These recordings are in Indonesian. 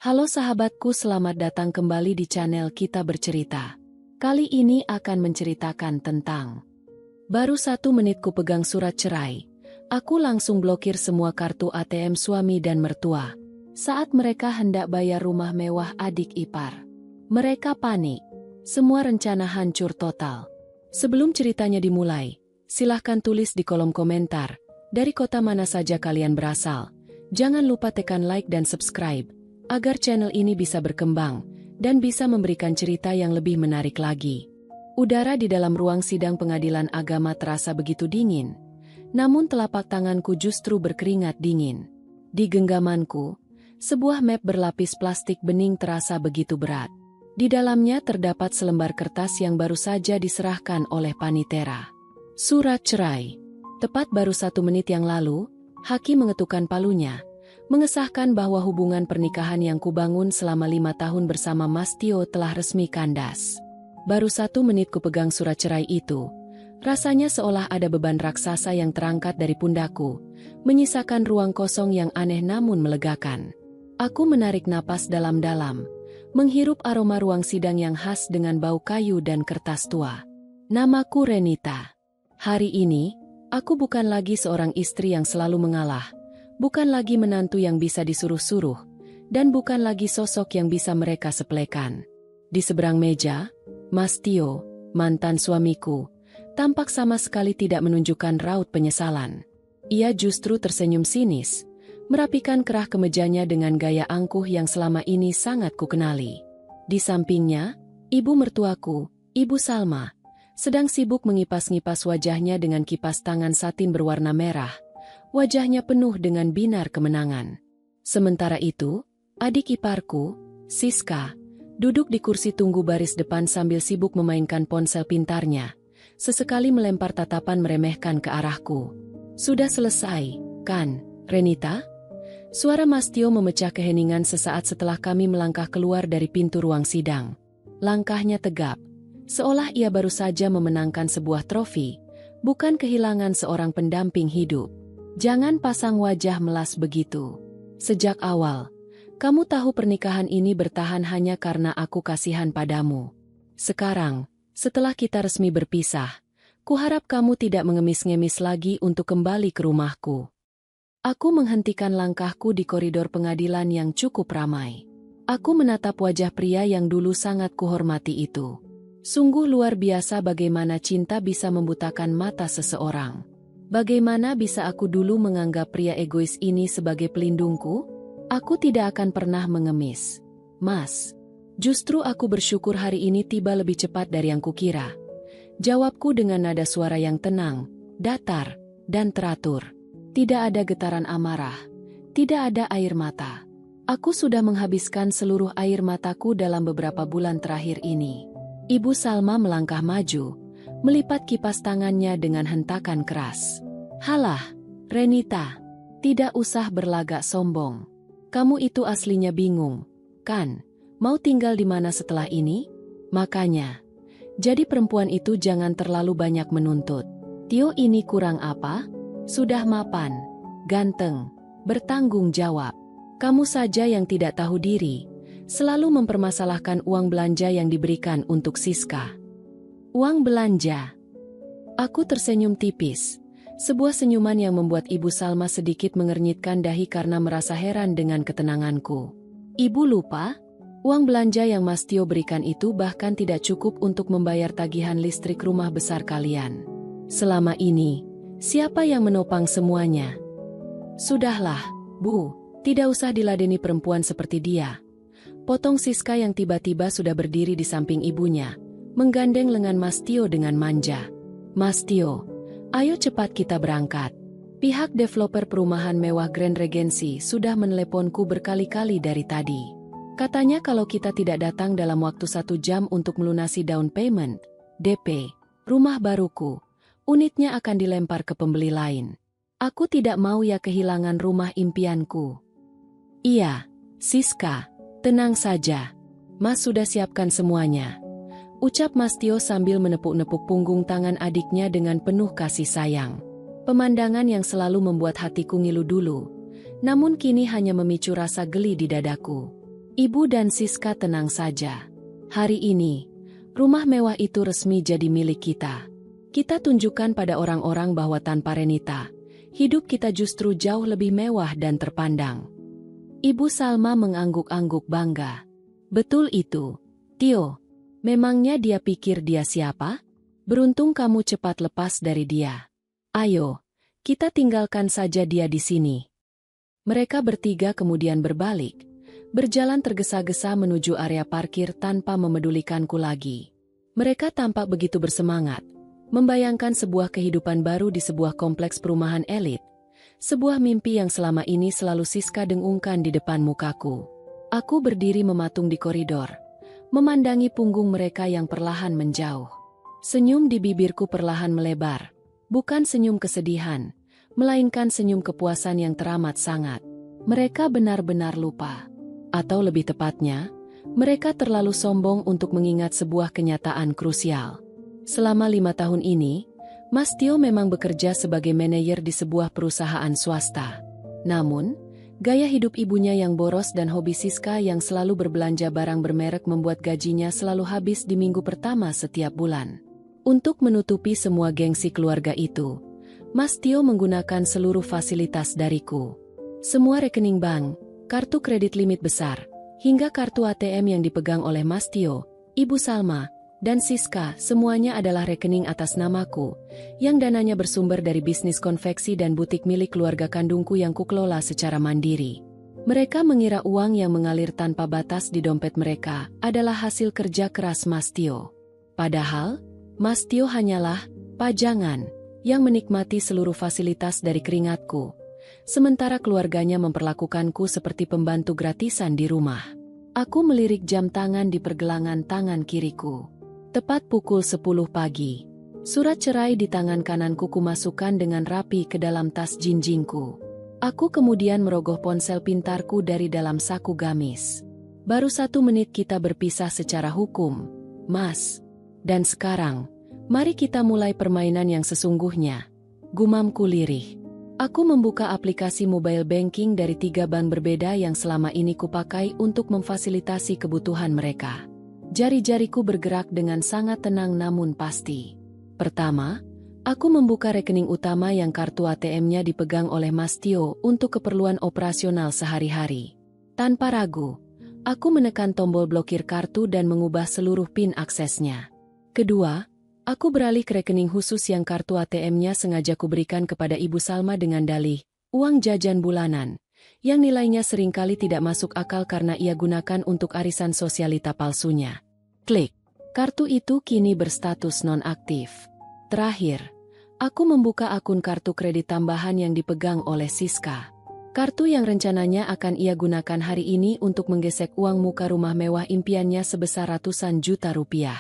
Halo sahabatku, selamat datang kembali di channel Kita Bercerita. Kali ini akan menceritakan tentang baru 1 menitku pegang surat cerai. Aku langsung blokir semua kartu ATM suami dan mertua saat mereka hendak bayar rumah mewah adik ipar. Mereka panik. Semua rencana hancur total. Sebelum ceritanya dimulai, silahkan tulis di kolom komentar dari kota mana saja kalian berasal. Jangan lupa tekan like dan subscribe agar channel ini bisa berkembang dan bisa memberikan cerita yang lebih menarik lagi. Udara di dalam ruang sidang pengadilan agama terasa begitu dingin, namun telapak tanganku justru berkeringat dingin. Di genggamanku, sebuah map berlapis plastik bening terasa begitu berat. Di dalamnya terdapat selembar kertas yang baru saja diserahkan oleh panitera. Surat cerai. Tepat baru 1 menit yang lalu, hakim mengetukkan palunya, mengesahkan bahwa hubungan pernikahan yang kubangun selama 5 tahun bersama Mas Tio telah resmi kandas. Baru 1 menit kupegang surat cerai itu, rasanya seolah ada beban raksasa yang terangkat dari pundakku, menyisakan ruang kosong yang aneh namun melegakan. Aku menarik napas dalam-dalam, menghirup aroma ruang sidang yang khas dengan bau kayu dan kertas tua. Namaku Renita. Hari ini, aku bukan lagi seorang istri yang selalu mengalah, bukan lagi menantu yang bisa disuruh-suruh, dan bukan lagi sosok yang bisa mereka sepelekan. Di seberang meja, Mas Tio, mantan suamiku, tampak sama sekali tidak menunjukkan raut penyesalan. Ia justru tersenyum sinis, merapikan kerah kemejanya dengan gaya angkuh yang selama ini sangat kukenali. Di sampingnya, ibu mertuaku, Ibu Salma, sedang sibuk mengipas-ngipas wajahnya dengan kipas tangan satin berwarna merah. Wajahnya penuh dengan binar kemenangan. Sementara itu, adik iparku, Siska, duduk di kursi tunggu baris depan sambil sibuk memainkan ponsel pintarnya. Sesekali melempar tatapan meremehkan ke arahku. Sudah selesai, kan, Renita? Suara Mas Tio memecah keheningan sesaat setelah kami melangkah keluar dari pintu ruang sidang. Langkahnya tegap, seolah ia baru saja memenangkan sebuah trofi, bukan kehilangan seorang pendamping hidup. Jangan pasang wajah melas begitu. Sejak awal, kamu tahu pernikahan ini bertahan hanya karena aku kasihan padamu. Sekarang, setelah kita resmi berpisah, kuharap kamu tidak mengemis-ngemis lagi untuk kembali ke rumahku. Aku menghentikan langkahku di koridor pengadilan yang cukup ramai. Aku menatap wajah pria yang dulu sangat kuhormati itu. Sungguh luar biasa bagaimana cinta bisa membutakan mata seseorang. Bagaimana bisa aku dulu menganggap pria egois ini sebagai pelindungku? Aku tidak akan pernah mengemis. Mas, justru aku bersyukur hari ini tiba lebih cepat dari yang kukira. Jawabku dengan nada suara yang tenang, datar, dan teratur. Tidak ada getaran amarah, tidak ada air mata. Aku sudah menghabiskan seluruh air mataku dalam beberapa bulan terakhir ini. Ibu Salma melangkah maju, melipat kipas tangannya dengan hentakan keras. Halah, Renita, tidak usah berlagak sombong. Kamu itu aslinya bingung, kan? Mau tinggal di mana setelah ini? Makanya, jadi perempuan itu jangan terlalu banyak menuntut. Tio ini kurang apa? Sudah mapan, ganteng, bertanggung jawab. Kamu saja yang tidak tahu diri, selalu mempermasalahkan uang belanja yang diberikan untuk Siska. Uang belanja. Aku tersenyum tipis. Sebuah senyuman yang membuat Ibu Salma sedikit mengernyitkan dahi karena merasa heran dengan ketenanganku. Ibu lupa? Uang belanja yang Mas Tio berikan itu bahkan tidak cukup untuk membayar tagihan listrik rumah besar kalian. Selama ini, siapa yang menopang semuanya? Sudahlah, Bu, tidak usah diladeni perempuan seperti dia. Potong Siska yang tiba-tiba sudah berdiri di samping ibunya, menggandeng lengan Mas Tio dengan manja. Mas Tio, ayo cepat kita berangkat. Pihak developer perumahan mewah Grand Regency sudah meneleponku berkali-kali dari tadi. Katanya kalau kita tidak datang dalam waktu 1 jam untuk melunasi down payment, DP, rumah baruku, unitnya akan dilempar ke pembeli lain. Aku tidak mau ya kehilangan rumah impianku. Iya, Siska, tenang saja. Mas sudah siapkan semuanya. Ucap Mas Tio sambil menepuk-nepuk punggung tangan adiknya dengan penuh kasih sayang. Pemandangan yang selalu membuat hatiku ngilu dulu, namun kini hanya memicu rasa geli di dadaku. Ibu dan Siska tenang saja. Hari ini, rumah mewah itu resmi jadi milik kita. Kita tunjukkan pada orang-orang bahwa tanpa Renita, hidup kita justru jauh lebih mewah dan terpandang. Ibu Salma mengangguk-angguk bangga. Betul itu, Tio. Memangnya dia pikir dia siapa? Beruntung kamu cepat lepas dari dia. Ayo, kita tinggalkan saja dia di sini. Mereka bertiga kemudian berbalik, berjalan tergesa-gesa menuju area parkir tanpa memedulikanku lagi. Mereka tampak begitu bersemangat, membayangkan sebuah kehidupan baru di sebuah kompleks perumahan elit, sebuah mimpi yang selama ini selalu Siska dengungkan di depan mukaku. Aku berdiri mematung di koridor, memandangi punggung mereka yang perlahan menjauh. Senyum di bibirku perlahan melebar, bukan senyum kesedihan, melainkan senyum kepuasan yang teramat sangat. Mereka benar-benar lupa. Atau lebih tepatnya, mereka terlalu sombong untuk mengingat sebuah kenyataan krusial. Selama 5 tahun ini, Mas Tio memang bekerja sebagai manajer di sebuah perusahaan swasta. Namun, gaya hidup ibunya yang boros dan hobi Siska yang selalu berbelanja barang bermerek membuat gajinya selalu habis di minggu pertama setiap bulan. Untuk menutupi semua gengsi keluarga itu, Mas Tio menggunakan seluruh fasilitas dariku. Semua rekening bank, kartu kredit limit besar, hingga kartu ATM yang dipegang oleh Mas Tio, Ibu Salma, dan Siska semuanya adalah rekening atas namaku, yang dananya bersumber dari bisnis konveksi dan butik milik keluarga kandungku yang kukelola secara mandiri. Mereka mengira uang yang mengalir tanpa batas di dompet mereka adalah hasil kerja keras Mas Tio. Padahal, Mas Tio hanyalah pajangan yang menikmati seluruh fasilitas dari keringatku, sementara keluarganya memperlakukanku seperti pembantu gratisan di rumah. Aku melirik jam tangan di pergelangan tangan kiriku. Tepat pukul 10 pagi. Surat cerai di tangan kananku kumasukkan dengan rapi ke dalam tas jinjingku. Aku kemudian merogoh ponsel pintarku dari dalam saku gamis. Baru 1 menit kita berpisah secara hukum, Mas. Dan sekarang, mari kita mulai permainan yang sesungguhnya. Gumamku lirih. Aku membuka aplikasi mobile banking dari 3 bank berbeda yang selama ini kupakai untuk memfasilitasi kebutuhan mereka. Jari-jariku bergerak dengan sangat tenang namun pasti. Pertama, aku membuka rekening utama yang kartu ATM-nya dipegang oleh Mas Tio untuk keperluan operasional sehari-hari. Tanpa ragu, aku menekan tombol blokir kartu dan mengubah seluruh PIN aksesnya. Kedua, aku beralih ke rekening khusus yang kartu ATM-nya sengaja kuberikan kepada Ibu Salma dengan dalih, uang jajan bulanan, yang nilainya seringkali tidak masuk akal karena ia gunakan untuk arisan sosialita palsunya. Klik. Kartu itu kini berstatus nonaktif. Terakhir, aku membuka akun kartu kredit tambahan yang dipegang oleh Siska. Kartu yang rencananya akan ia gunakan hari ini untuk menggesek uang muka rumah mewah impiannya sebesar ratusan juta rupiah.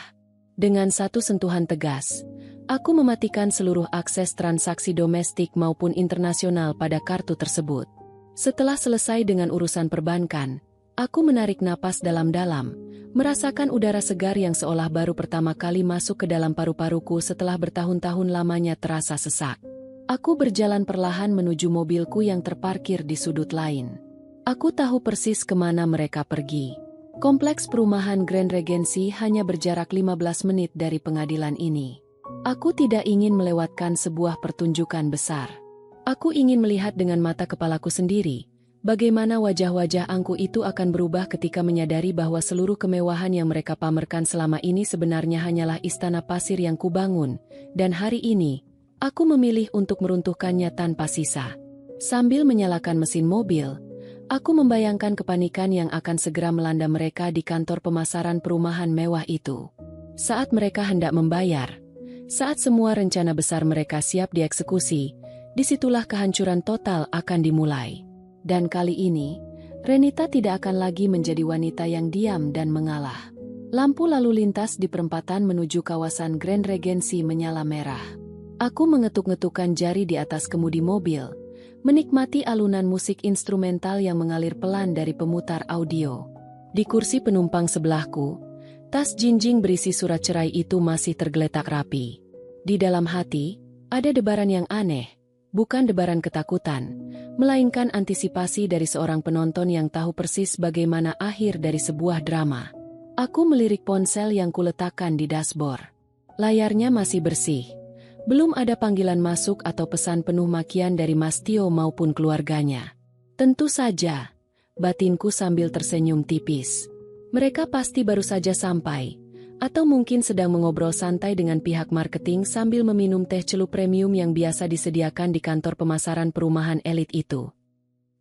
Dengan satu sentuhan tegas, aku mematikan seluruh akses transaksi domestik maupun internasional pada kartu tersebut. Setelah selesai dengan urusan perbankan, aku menarik napas dalam-dalam, merasakan udara segar yang seolah baru pertama kali masuk ke dalam paru-paruku setelah bertahun-tahun lamanya terasa sesak. Aku berjalan perlahan menuju mobilku yang terparkir di sudut lain. Aku tahu persis kemana mereka pergi. Kompleks perumahan Grand Regency hanya berjarak 15 menit dari pengadilan ini. Aku tidak ingin melewatkan sebuah pertunjukan besar. Aku ingin melihat dengan mata kepalaku sendiri, bagaimana wajah-wajah angku itu akan berubah ketika menyadari bahwa seluruh kemewahan yang mereka pamerkan selama ini sebenarnya hanyalah istana pasir yang kubangun, dan hari ini, aku memilih untuk meruntuhkannya tanpa sisa. Sambil menyalakan mesin mobil, aku membayangkan kepanikan yang akan segera melanda mereka di kantor pemasaran perumahan mewah itu. Saat mereka hendak membayar, saat semua rencana besar mereka siap dieksekusi, disitulah kehancuran total akan dimulai. Dan kali ini, Renita tidak akan lagi menjadi wanita yang diam dan mengalah. Lampu lalu lintas di perempatan menuju kawasan Grand Regency menyala merah. Aku mengetuk-ngetukkan jari di atas kemudi mobil, menikmati alunan musik instrumental yang mengalir pelan dari pemutar audio. Di kursi penumpang sebelahku, tas jinjing berisi surat cerai itu masih tergeletak rapi. Di dalam hati, ada debaran yang aneh, bukan debaran ketakutan, melainkan antisipasi dari seorang penonton yang tahu persis bagaimana akhir dari sebuah drama. Aku melirik ponsel yang kuletakkan di dashboard. Layarnya masih bersih. Belum ada panggilan masuk atau pesan penuh makian dari Mas Tio maupun keluarganya. Tentu saja, batinku sambil tersenyum tipis. Mereka pasti baru saja sampai, atau mungkin sedang mengobrol santai dengan pihak marketing sambil meminum teh celup premium yang biasa disediakan di kantor pemasaran perumahan elit itu.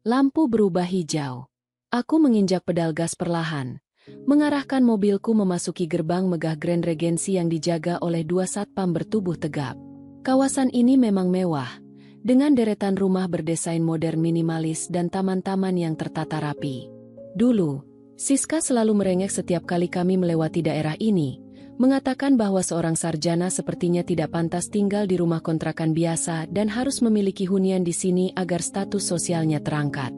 Lampu berubah hijau. Aku menginjak pedal gas perlahan, mengarahkan mobilku memasuki gerbang megah Grand Regency yang dijaga oleh 2 satpam bertubuh tegap. Kawasan ini memang mewah, dengan deretan rumah berdesain modern minimalis dan taman-taman yang tertata rapi. Dulu, Siska selalu merengek setiap kali kami melewati daerah ini, mengatakan bahwa seorang sarjana sepertinya tidak pantas tinggal di rumah kontrakan biasa dan harus memiliki hunian di sini agar status sosialnya terangkat.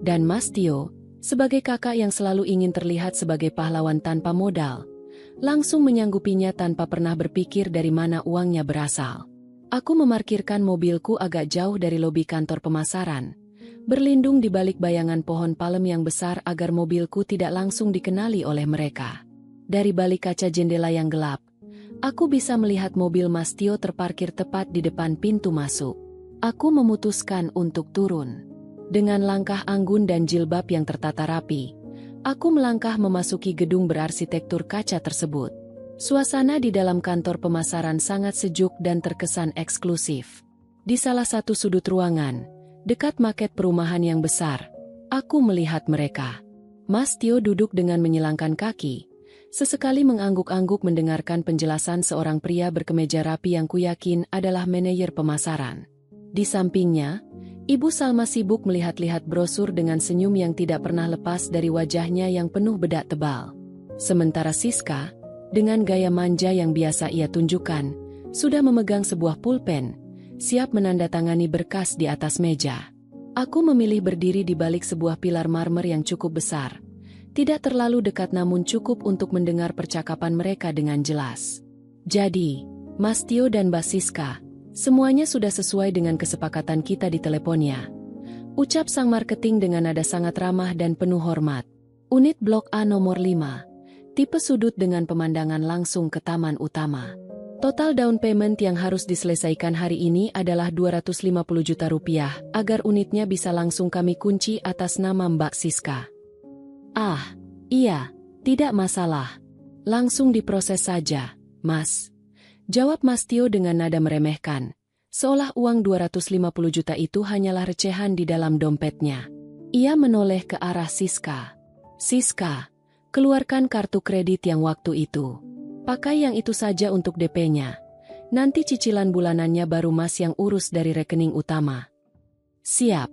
Dan Mas Tio, sebagai kakak yang selalu ingin terlihat sebagai pahlawan tanpa modal, langsung menyanggupinya tanpa pernah berpikir dari mana uangnya berasal. Aku memarkirkan mobilku agak jauh dari lobi kantor pemasaran, berlindung di balik bayangan pohon palem yang besar agar mobilku tidak langsung dikenali oleh mereka. Dari balik kaca jendela yang gelap, aku bisa melihat mobil Mas Tio terparkir tepat di depan pintu masuk. Aku memutuskan untuk turun. Dengan langkah anggun dan jilbab yang tertata rapi, aku melangkah memasuki gedung berarsitektur kaca tersebut. Suasana di dalam kantor pemasaran sangat sejuk dan terkesan eksklusif. Di salah satu sudut ruangan, dekat maket perumahan yang besar, aku melihat mereka. Mas Tio duduk dengan menyilangkan kaki, sesekali mengangguk-angguk mendengarkan penjelasan seorang pria berkemeja rapi yang kuyakin adalah manajer pemasaran. Di sampingnya, Ibu Salma sibuk melihat-lihat brosur dengan senyum yang tidak pernah lepas dari wajahnya yang penuh bedak tebal. Sementara Siska, dengan gaya manja yang biasa ia tunjukkan, sudah memegang sebuah pulpen, siap menandatangani berkas di atas meja. Aku memilih berdiri di balik sebuah pilar marmer yang cukup besar. Tidak terlalu dekat namun cukup untuk mendengar percakapan mereka dengan jelas. Jadi, Mas Tio dan Mbak Siska, semuanya sudah sesuai dengan kesepakatan kita di teleponnya. Ucap sang marketing dengan nada sangat ramah dan penuh hormat. Unit Blok A nomor 5, tipe sudut dengan pemandangan langsung ke taman utama. Total down payment yang harus diselesaikan hari ini adalah 250 juta rupiah agar unitnya bisa langsung kami kunci atas nama Mbak Siska. Ah, iya, tidak masalah. Langsung diproses saja, Mas. Jawab Mas Tio dengan nada meremehkan, seolah uang 250 juta itu hanyalah recehan di dalam dompetnya. Ia menoleh ke arah Siska. Siska, keluarkan kartu kredit yang waktu itu. Pakai yang itu saja untuk DP-nya. Nanti cicilan bulanannya baru Mas yang urus dari rekening utama. Siap.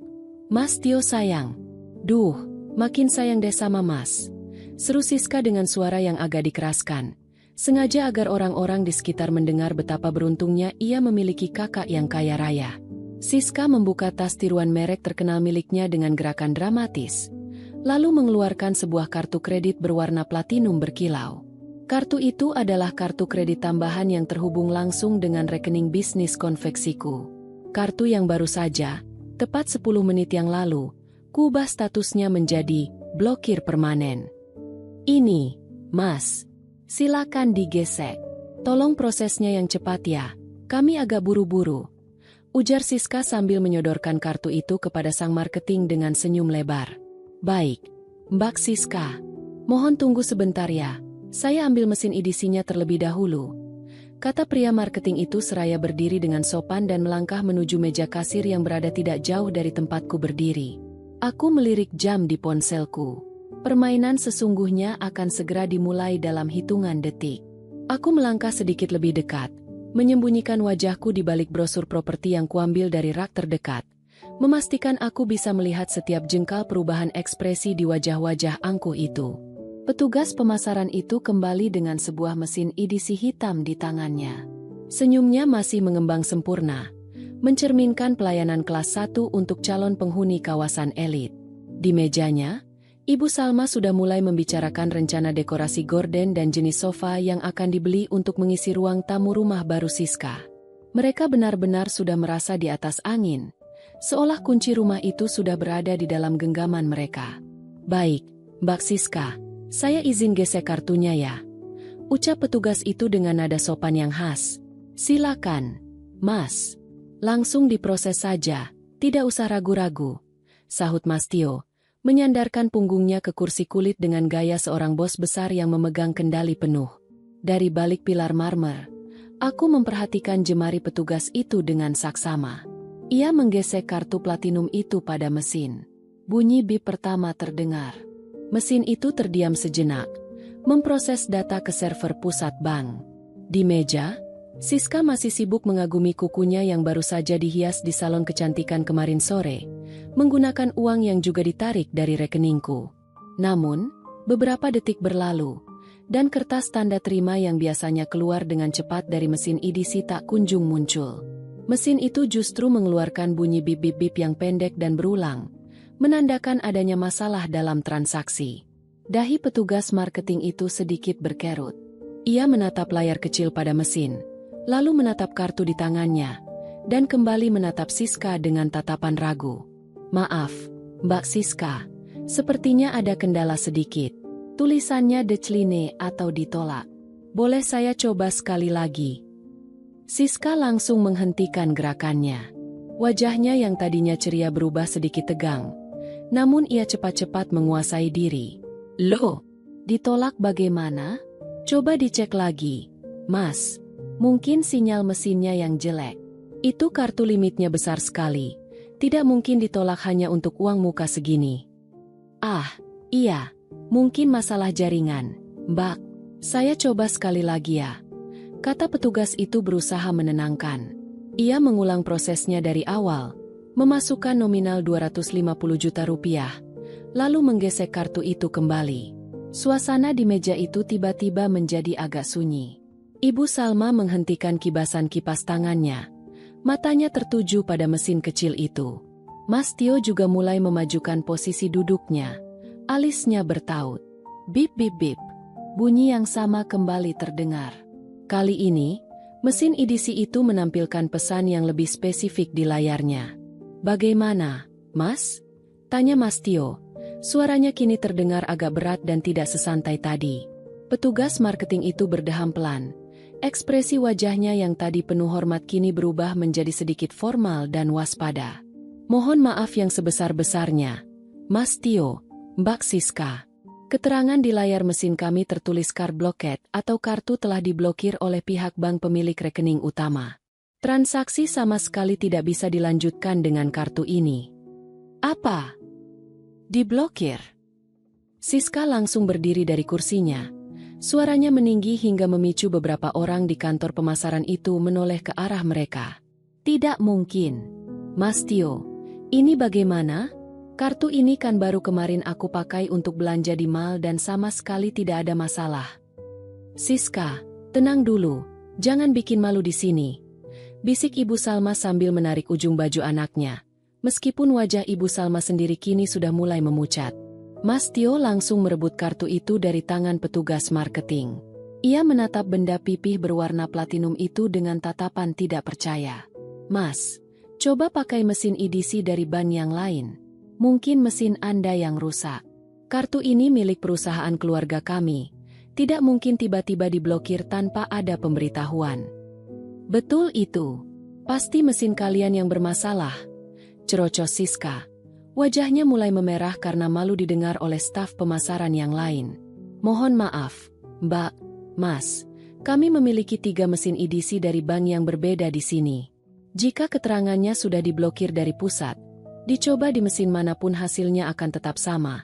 Mas Tio sayang. Duh, makin sayang deh sama Mas. Seru Siska dengan suara yang agak dikeraskan. Sengaja agar orang-orang di sekitar mendengar betapa beruntungnya ia memiliki kakak yang kaya raya. Siska membuka tas tiruan merek terkenal miliknya dengan gerakan dramatis, lalu mengeluarkan sebuah kartu kredit berwarna platinum berkilau. Kartu itu adalah kartu kredit tambahan yang terhubung langsung dengan rekening bisnis konveksiku. Kartu yang baru saja, tepat 10 menit yang lalu, kuubah statusnya menjadi blokir permanen. Ini, Mas. Silakan digesek. Tolong prosesnya yang cepat ya, kami agak buru-buru. Ujar Siska sambil menyodorkan kartu itu kepada sang marketing dengan senyum lebar. Baik, Mbak Siska. Mohon tunggu sebentar ya. Saya ambil mesin edisinya terlebih dahulu. Kata pria marketing itu seraya berdiri dengan sopan dan melangkah menuju meja kasir yang berada tidak jauh dari tempatku berdiri. Aku melirik jam di ponselku. Permainan sesungguhnya akan segera dimulai dalam hitungan detik. Aku melangkah sedikit lebih dekat, menyembunyikan wajahku di balik brosur properti yang kuambil dari rak terdekat, memastikan aku bisa melihat setiap jengkal perubahan ekspresi di wajah-wajah angkuh itu. Petugas pemasaran itu kembali dengan sebuah mesin edisi hitam di tangannya. Senyumnya masih mengembang sempurna, mencerminkan pelayanan kelas 1 untuk calon penghuni kawasan elit. Di mejanya, Ibu Salma sudah mulai membicarakan rencana dekorasi gorden dan jenis sofa yang akan dibeli untuk mengisi ruang tamu rumah baru Siska. Mereka benar-benar sudah merasa di atas angin, seolah kunci rumah itu sudah berada di dalam genggaman mereka. "Baik, Mbak Siska, saya izin gesek kartunya ya," ucap petugas itu dengan nada sopan yang khas. "Silakan, Mas. Langsung diproses saja, tidak usah ragu-ragu," sahut Mas Tio, menyandarkan punggungnya ke kursi kulit dengan gaya seorang bos besar yang memegang kendali penuh. Dari balik pilar marmer, aku memperhatikan jemari petugas itu dengan saksama. Ia menggesek kartu platinum itu pada mesin. Bunyi bip pertama terdengar. Mesin itu terdiam sejenak, memproses data ke server pusat bank. Di meja, Siska masih sibuk mengagumi kukunya yang baru saja dihias di salon kecantikan kemarin sore, menggunakan uang yang juga ditarik dari rekeningku. Namun, beberapa detik berlalu, dan kertas tanda terima yang biasanya keluar dengan cepat dari mesin EDC tak kunjung muncul. Mesin itu justru mengeluarkan bunyi bip-bip-bip yang pendek dan berulang, menandakan adanya masalah dalam transaksi. Dahi petugas marketing itu sedikit berkerut. Ia menatap layar kecil pada mesin, lalu menatap kartu di tangannya, dan kembali menatap Siska dengan tatapan ragu. "Maaf, Mbak Siska, sepertinya ada kendala sedikit. Tulisannya decline atau ditolak. Boleh saya coba sekali lagi?" Siska langsung menghentikan gerakannya. Wajahnya yang tadinya ceria berubah sedikit tegang, namun ia cepat-cepat menguasai diri. "Loh, ditolak bagaimana? Coba dicek lagi, Mas. Mungkin sinyal mesinnya yang jelek. Itu kartu limitnya besar sekali. Tidak mungkin ditolak hanya untuk uang muka segini." "Ah, iya. Mungkin masalah jaringan, Mbak. Saya coba sekali lagi ya," kata petugas itu berusaha menenangkan. Ia mengulang prosesnya dari awal, memasukkan nominal 250 juta rupiah, lalu menggesek kartu itu kembali. Suasana di meja itu tiba-tiba menjadi agak sunyi. Ibu Salma menghentikan kibasan kipas tangannya. Matanya tertuju pada mesin kecil itu. Mas Tio juga mulai memajukan posisi duduknya. Alisnya bertaut. Bip-bip-bip. Bunyi yang sama kembali terdengar. Kali ini, mesin EDC itu menampilkan pesan yang lebih spesifik di layarnya. "Bagaimana, Mas?" tanya Mas Tio. Suaranya kini terdengar agak berat dan tidak sesantai tadi. Petugas marketing itu berdeham pelan. Ekspresi wajahnya yang tadi penuh hormat kini berubah menjadi sedikit formal dan waspada. "Mohon maaf yang sebesar-besarnya, Mas Tio, Mbak Siska. Keterangan di layar mesin kami tertulis card blocked atau kartu telah diblokir oleh pihak bank pemilik rekening utama. Transaksi sama sekali tidak bisa dilanjutkan dengan kartu ini." "Apa? Diblokir?" Siska langsung berdiri dari kursinya. Suaranya meninggi hingga memicu beberapa orang di kantor pemasaran itu menoleh ke arah mereka. "Tidak mungkin. Mas Tio, ini bagaimana? Kartu ini kan baru kemarin aku pakai untuk belanja di mall dan sama sekali tidak ada masalah." "Siska, tenang dulu, jangan bikin malu di sini," bisik Ibu Salma sambil menarik ujung baju anaknya. Meskipun wajah Ibu Salma sendiri kini sudah mulai memucat. Mas Tio langsung merebut kartu itu dari tangan petugas marketing. Ia menatap benda pipih berwarna platinum itu dengan tatapan tidak percaya. "Mas, coba pakai mesin EDC dari ban yang lain. Mungkin mesin Anda yang rusak. Kartu ini milik perusahaan keluarga kami. Tidak mungkin tiba-tiba diblokir tanpa ada pemberitahuan." "Betul itu. Pasti mesin kalian yang bermasalah," cerocos Siska. Wajahnya mulai memerah karena malu didengar oleh staf pemasaran yang lain. "Mohon maaf, Mbak, Mas. Kami memiliki 3 mesin EDC dari bank yang berbeda di sini. Jika keterangannya sudah diblokir dari pusat, dicoba di mesin manapun hasilnya akan tetap sama."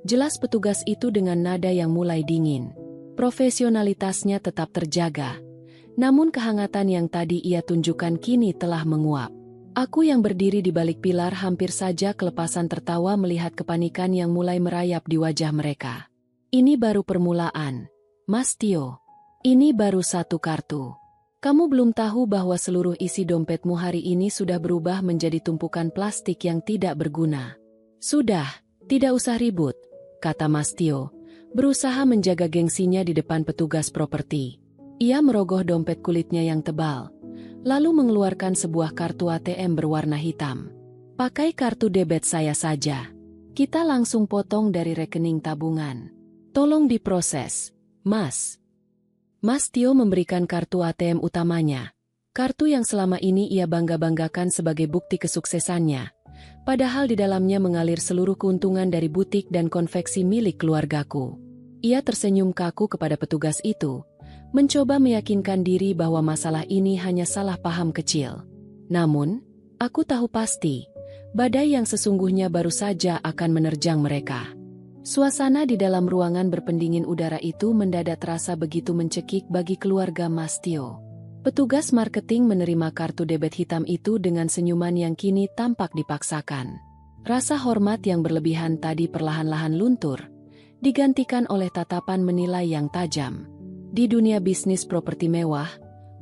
Jelas petugas itu dengan nada yang mulai dingin. Profesionalitasnya tetap terjaga. Namun kehangatan yang tadi ia tunjukkan kini telah menguap. Aku yang berdiri di balik pilar hampir saja kelepasan tertawa melihat kepanikan yang mulai merayap di wajah mereka. "Ini baru permulaan, Mas Tio. Ini baru satu kartu. Kamu belum tahu bahwa seluruh isi dompetmu hari ini sudah berubah menjadi tumpukan plastik yang tidak berguna." "Sudah, tidak usah ribut," kata Mas Tio, berusaha menjaga gengsinya di depan petugas properti. Ia merogoh dompet kulitnya yang tebal, lalu mengeluarkan sebuah kartu ATM berwarna hitam. Pakai kartu debit saya saja. Kita langsung potong dari rekening tabungan. Tolong diproses, Mas. Mas Tio memberikan kartu ATM utamanya. Kartu yang selama ini ia bangga-banggakan sebagai bukti kesuksesannya. Padahal di dalamnya mengalir seluruh keuntungan dari butik dan konveksi milik keluargaku. Ia tersenyum kaku kepada petugas itu, mencoba meyakinkan diri bahwa masalah ini hanya salah paham kecil. Namun, aku tahu pasti, badai yang sesungguhnya baru saja akan menerjang mereka. Suasana di dalam ruangan berpendingin udara itu mendadak terasa begitu mencekik bagi keluarga Mas Tio. Petugas marketing menerima kartu debit hitam itu dengan senyuman yang kini tampak dipaksakan. Rasa hormat yang berlebihan tadi perlahan-lahan luntur, digantikan oleh tatapan menilai yang tajam. Di dunia bisnis properti mewah,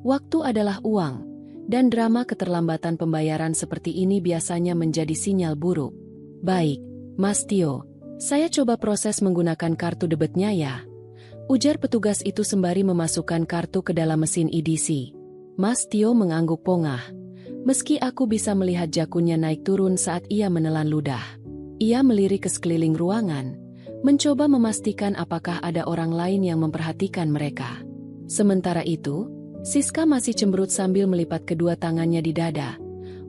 waktu adalah uang, dan drama keterlambatan pembayaran seperti ini biasanya menjadi sinyal buruk. Baik, Mas Tio, saya coba proses menggunakan kartu debitnya ya. Ujar petugas itu sembari memasukkan kartu ke dalam mesin EDC. Mas Tio mengangguk pongah, meski aku bisa melihat jakunnya naik turun saat ia menelan ludah. Ia melirik ke sekeliling ruangan, mencoba memastikan apakah ada orang lain yang memperhatikan mereka. Sementara itu, Siska masih cemberut sambil melipat kedua tangannya di dada.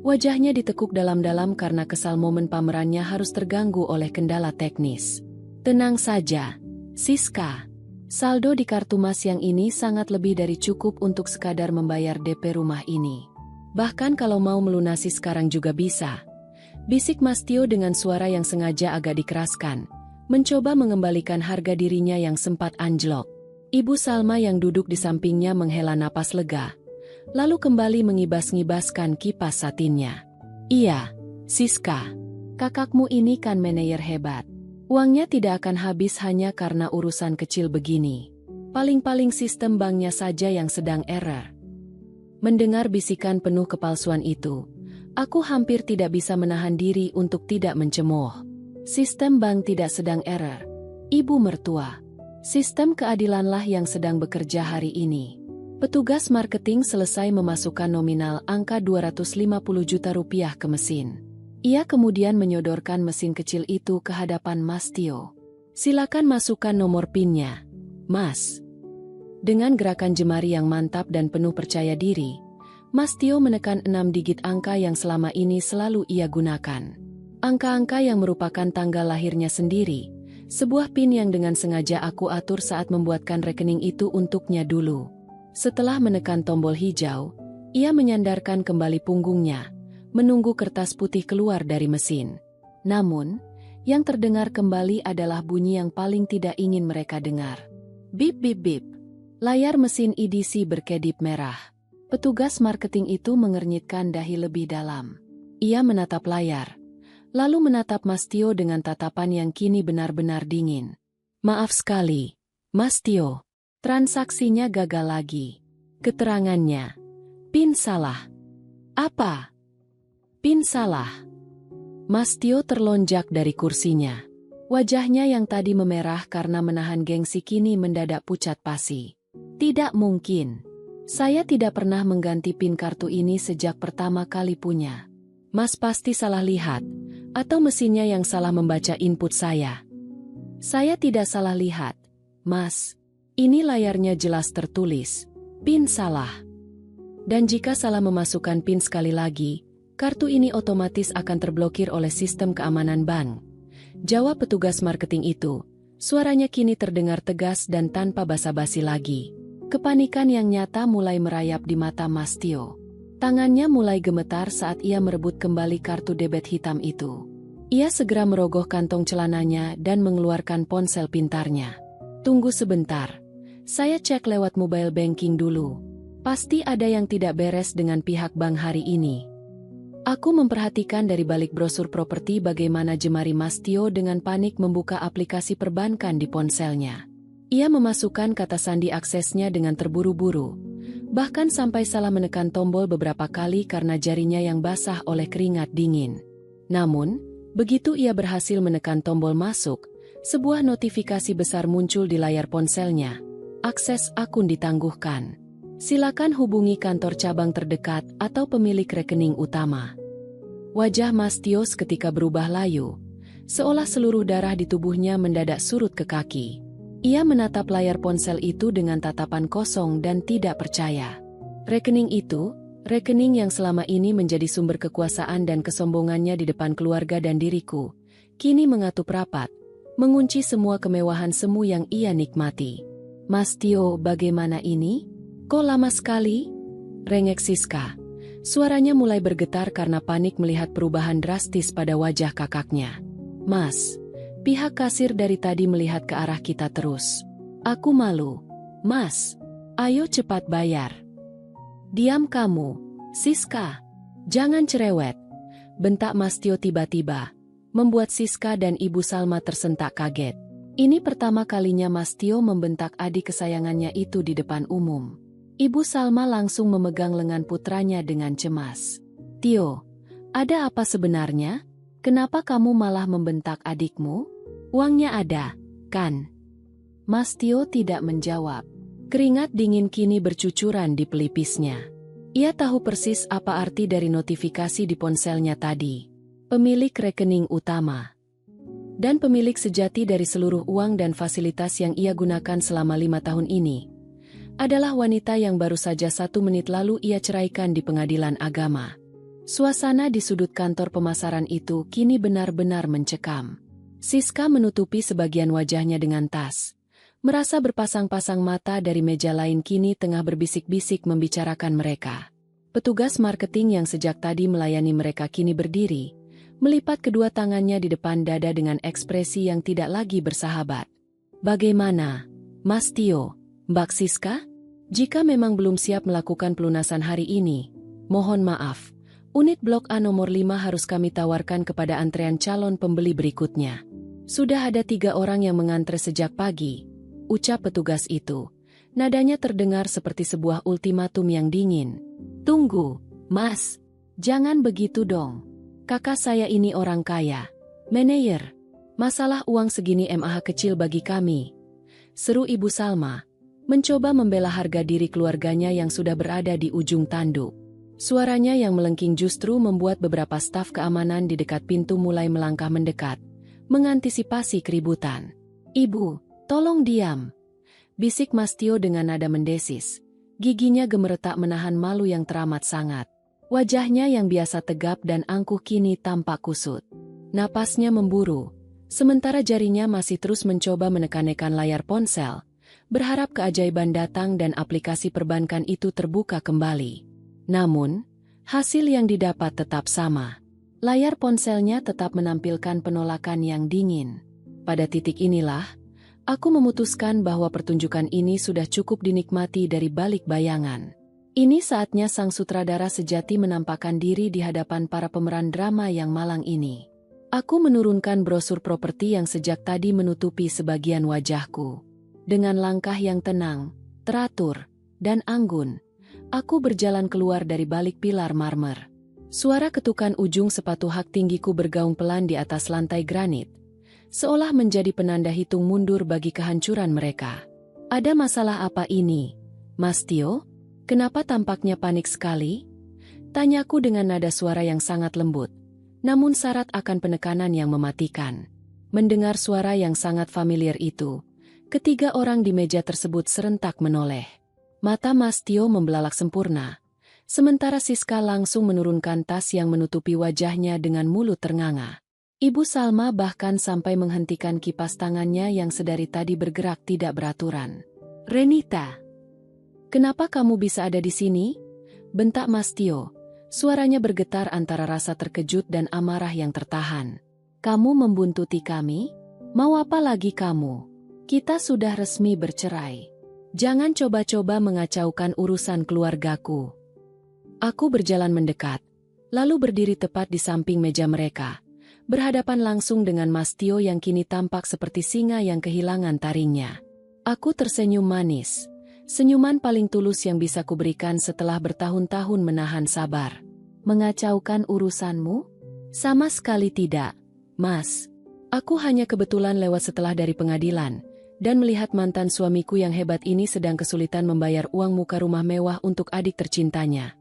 Wajahnya ditekuk dalam-dalam karena kesal momen pamerannya harus terganggu oleh kendala teknis. Tenang saja, Siska. Saldo di kartu Mas yang ini sangat lebih dari cukup untuk sekadar membayar DP rumah ini. Bahkan kalau mau melunasi sekarang juga bisa. Bisik Mas Tio dengan suara yang sengaja agak dikeraskan, mencoba mengembalikan harga dirinya yang sempat anjlok. Ibu Salma yang duduk di sampingnya menghela napas lega, lalu kembali mengibas-ngibaskan kipas satinnya. Iya, Siska, kakakmu ini kan manajer hebat. Uangnya tidak akan habis hanya karena urusan kecil begini. Paling-paling sistem banknya saja yang sedang error. Mendengar bisikan penuh kepalsuan itu, aku hampir tidak bisa menahan diri untuk tidak mencemooh. Sistem bank tidak sedang error, Ibu mertua. Sistem keadilanlah yang sedang bekerja hari ini. Petugas marketing selesai memasukkan nominal angka 250 juta rupiah ke mesin. Ia kemudian menyodorkan mesin kecil itu ke hadapan Mas Tio. Silakan masukkan nomor PIN-nya, Mas. Dengan gerakan jemari yang mantap dan penuh percaya diri, Mas Tio menekan 6 digit angka yang selama ini selalu ia gunakan. Angka-angka yang merupakan tanggal lahirnya sendiri, sebuah PIN yang dengan sengaja aku atur saat membuatkan rekening itu untuknya dulu. Setelah menekan tombol hijau, ia menyandarkan kembali punggungnya, menunggu kertas putih keluar dari mesin. Namun, yang terdengar kembali adalah bunyi yang paling tidak ingin mereka dengar. Bip bip bip. Layar mesin EDC berkedip merah. Petugas marketing itu mengernyitkan dahi lebih dalam. Ia menatap layar, lalu menatap Mas Tio dengan tatapan yang kini benar-benar dingin. Maaf sekali, Mas Tio. Transaksinya gagal lagi. Keterangannya, PIN salah. Apa? PIN salah. Mas Tio terlonjak dari kursinya. Wajahnya yang tadi memerah karena menahan gengsi kini mendadak pucat pasi. Tidak mungkin. Saya tidak pernah mengganti PIN kartu ini sejak pertama kali punya. Mas pasti salah lihat, atau mesinnya yang salah membaca input saya. Saya tidak salah lihat, Mas. Ini layarnya jelas tertulis, PIN salah. Dan jika salah memasukkan PIN sekali lagi, kartu ini otomatis akan terblokir oleh sistem keamanan bank. Jawab petugas marketing itu. Suaranya kini terdengar tegas dan tanpa basa-basi lagi. Kepanikan yang nyata mulai merayap di mata Mas Tio. Tangannya mulai gemetar saat ia merebut kembali kartu debit hitam itu. Ia segera merogoh kantong celananya dan mengeluarkan ponsel pintarnya. Tunggu sebentar. Saya cek lewat mobile banking dulu. Pasti ada yang tidak beres dengan pihak bank hari ini. Aku memperhatikan dari balik brosur properti bagaimana jemari Mas Tio dengan panik membuka aplikasi perbankan di ponselnya. Ia memasukkan kata sandi aksesnya dengan terburu-buru, bahkan sampai salah menekan tombol beberapa kali karena jarinya yang basah oleh keringat dingin. Namun, begitu ia berhasil menekan tombol masuk, sebuah notifikasi besar muncul di layar ponselnya. Akses akun ditangguhkan. Silakan hubungi kantor cabang terdekat atau pemilik rekening utama. Wajah Mas Tio seketika berubah layu, seolah seluruh darah di tubuhnya mendadak surut ke kaki. Ia menatap layar ponsel itu dengan tatapan kosong dan tidak percaya. Rekening itu, rekening yang selama ini menjadi sumber kekuasaan dan kesombongannya di depan keluarga dan diriku, kini mengatup rapat, mengunci semua kemewahan semu yang ia nikmati. Mas Tio, bagaimana ini? Kok lama sekali? Rengek Siska. Suaranya mulai bergetar karena panik melihat perubahan drastis pada wajah kakaknya. Mas, pihak kasir dari tadi melihat ke arah kita terus. Aku malu. Mas, ayo cepat bayar. Diam kamu, Siska. Jangan cerewet. Bentak Mas Tio tiba-tiba, membuat Siska dan Ibu Salma tersentak kaget. Ini pertama kalinya Mas Tio membentak adik kesayangannya itu di depan umum. Ibu Salma langsung memegang lengan putranya dengan cemas. Tio, ada apa sebenarnya? Kenapa kamu malah membentak adikmu? Uangnya ada, kan? Mas Tio tidak menjawab. Keringat dingin kini bercucuran di pelipisnya. Ia tahu persis apa arti dari notifikasi di ponselnya tadi. Pemilik rekening utama. Dan pemilik sejati dari seluruh uang dan fasilitas yang ia gunakan selama 5 tahun ini adalah wanita yang baru saja 1 menit lalu ia ceraikan di pengadilan agama. Suasana di sudut kantor pemasaran itu kini benar-benar mencekam. Siska menutupi sebagian wajahnya dengan tas. Merasa berpasang-pasang mata dari meja lain kini tengah berbisik-bisik membicarakan mereka. Petugas marketing yang sejak tadi melayani mereka kini berdiri, melipat kedua tangannya di depan dada dengan ekspresi yang tidak lagi bersahabat. Bagaimana, Mas Tio? Mbak Siska? Jika memang belum siap melakukan pelunasan hari ini, mohon maaf, unit Blok A nomor 5 harus kami tawarkan kepada antrean calon pembeli berikutnya. Sudah ada 3 orang yang mengantre sejak pagi, ucap petugas itu. Nadanya terdengar seperti sebuah ultimatum yang dingin. Tunggu, Mas, jangan begitu dong. Kakak saya ini orang kaya. Manajer, masalah uang segini mah kecil bagi kami, seru Ibu Salma, mencoba membela harga diri keluarganya yang sudah berada di ujung tanduk. Suaranya yang melengking justru membuat beberapa staf keamanan di dekat pintu mulai melangkah mendekat, mengantisipasi keributan. Ibu, tolong diam, bisik Mas Tio dengan nada mendesis. Giginya gemeretak menahan malu yang teramat sangat. Wajahnya yang biasa tegap dan angkuh kini tampak kusut. Napasnya memburu, sementara jarinya masih terus mencoba menekan-nekan layar ponsel, berharap keajaiban datang dan aplikasi perbankan itu terbuka kembali. Namun, hasil yang didapat tetap sama. Layar ponselnya tetap menampilkan penolakan yang dingin. Pada titik inilah, aku memutuskan bahwa pertunjukan ini sudah cukup dinikmati dari balik bayangan. Ini saatnya sang sutradara sejati menampakkan diri di hadapan para pemeran drama yang malang ini. Aku menurunkan brosur properti yang sejak tadi menutupi sebagian wajahku. Dengan langkah yang tenang, teratur, dan anggun, aku berjalan keluar dari balik pilar marmer. Suara ketukan ujung sepatu hak tinggiku bergaung pelan di atas lantai granit, seolah menjadi penanda hitung mundur bagi kehancuran mereka. Ada masalah apa ini, Mas Tio? Kenapa tampaknya panik sekali? Tanyaku dengan nada suara yang sangat lembut, namun syarat akan penekanan yang mematikan. Mendengar suara yang sangat familiar itu, ketiga orang di meja tersebut serentak menoleh. Mata Mas Tio membelalak sempurna, sementara Siska langsung menurunkan tas yang menutupi wajahnya dengan mulut ternganga. Ibu Salma bahkan sampai menghentikan kipas tangannya yang sedari tadi bergerak tidak beraturan. Renita, kenapa kamu bisa ada di sini? Bentak Mas Tio. Suaranya bergetar antara rasa terkejut dan amarah yang tertahan. Kamu membuntuti kami? Mau apa lagi kamu? Kita sudah resmi bercerai. Jangan coba-coba mengacaukan urusan keluargaku. Aku berjalan mendekat, lalu berdiri tepat di samping meja mereka, berhadapan langsung dengan Mas Tio yang kini tampak seperti singa yang kehilangan taringnya. Aku tersenyum manis, senyuman paling tulus yang bisa kuberikan setelah bertahun-tahun menahan sabar. Mengacaukan urusanmu? Sama sekali tidak, Mas. Aku hanya kebetulan lewat setelah dari pengadilan, dan melihat mantan suamiku yang hebat ini sedang kesulitan membayar uang muka rumah mewah untuk adik tercintanya.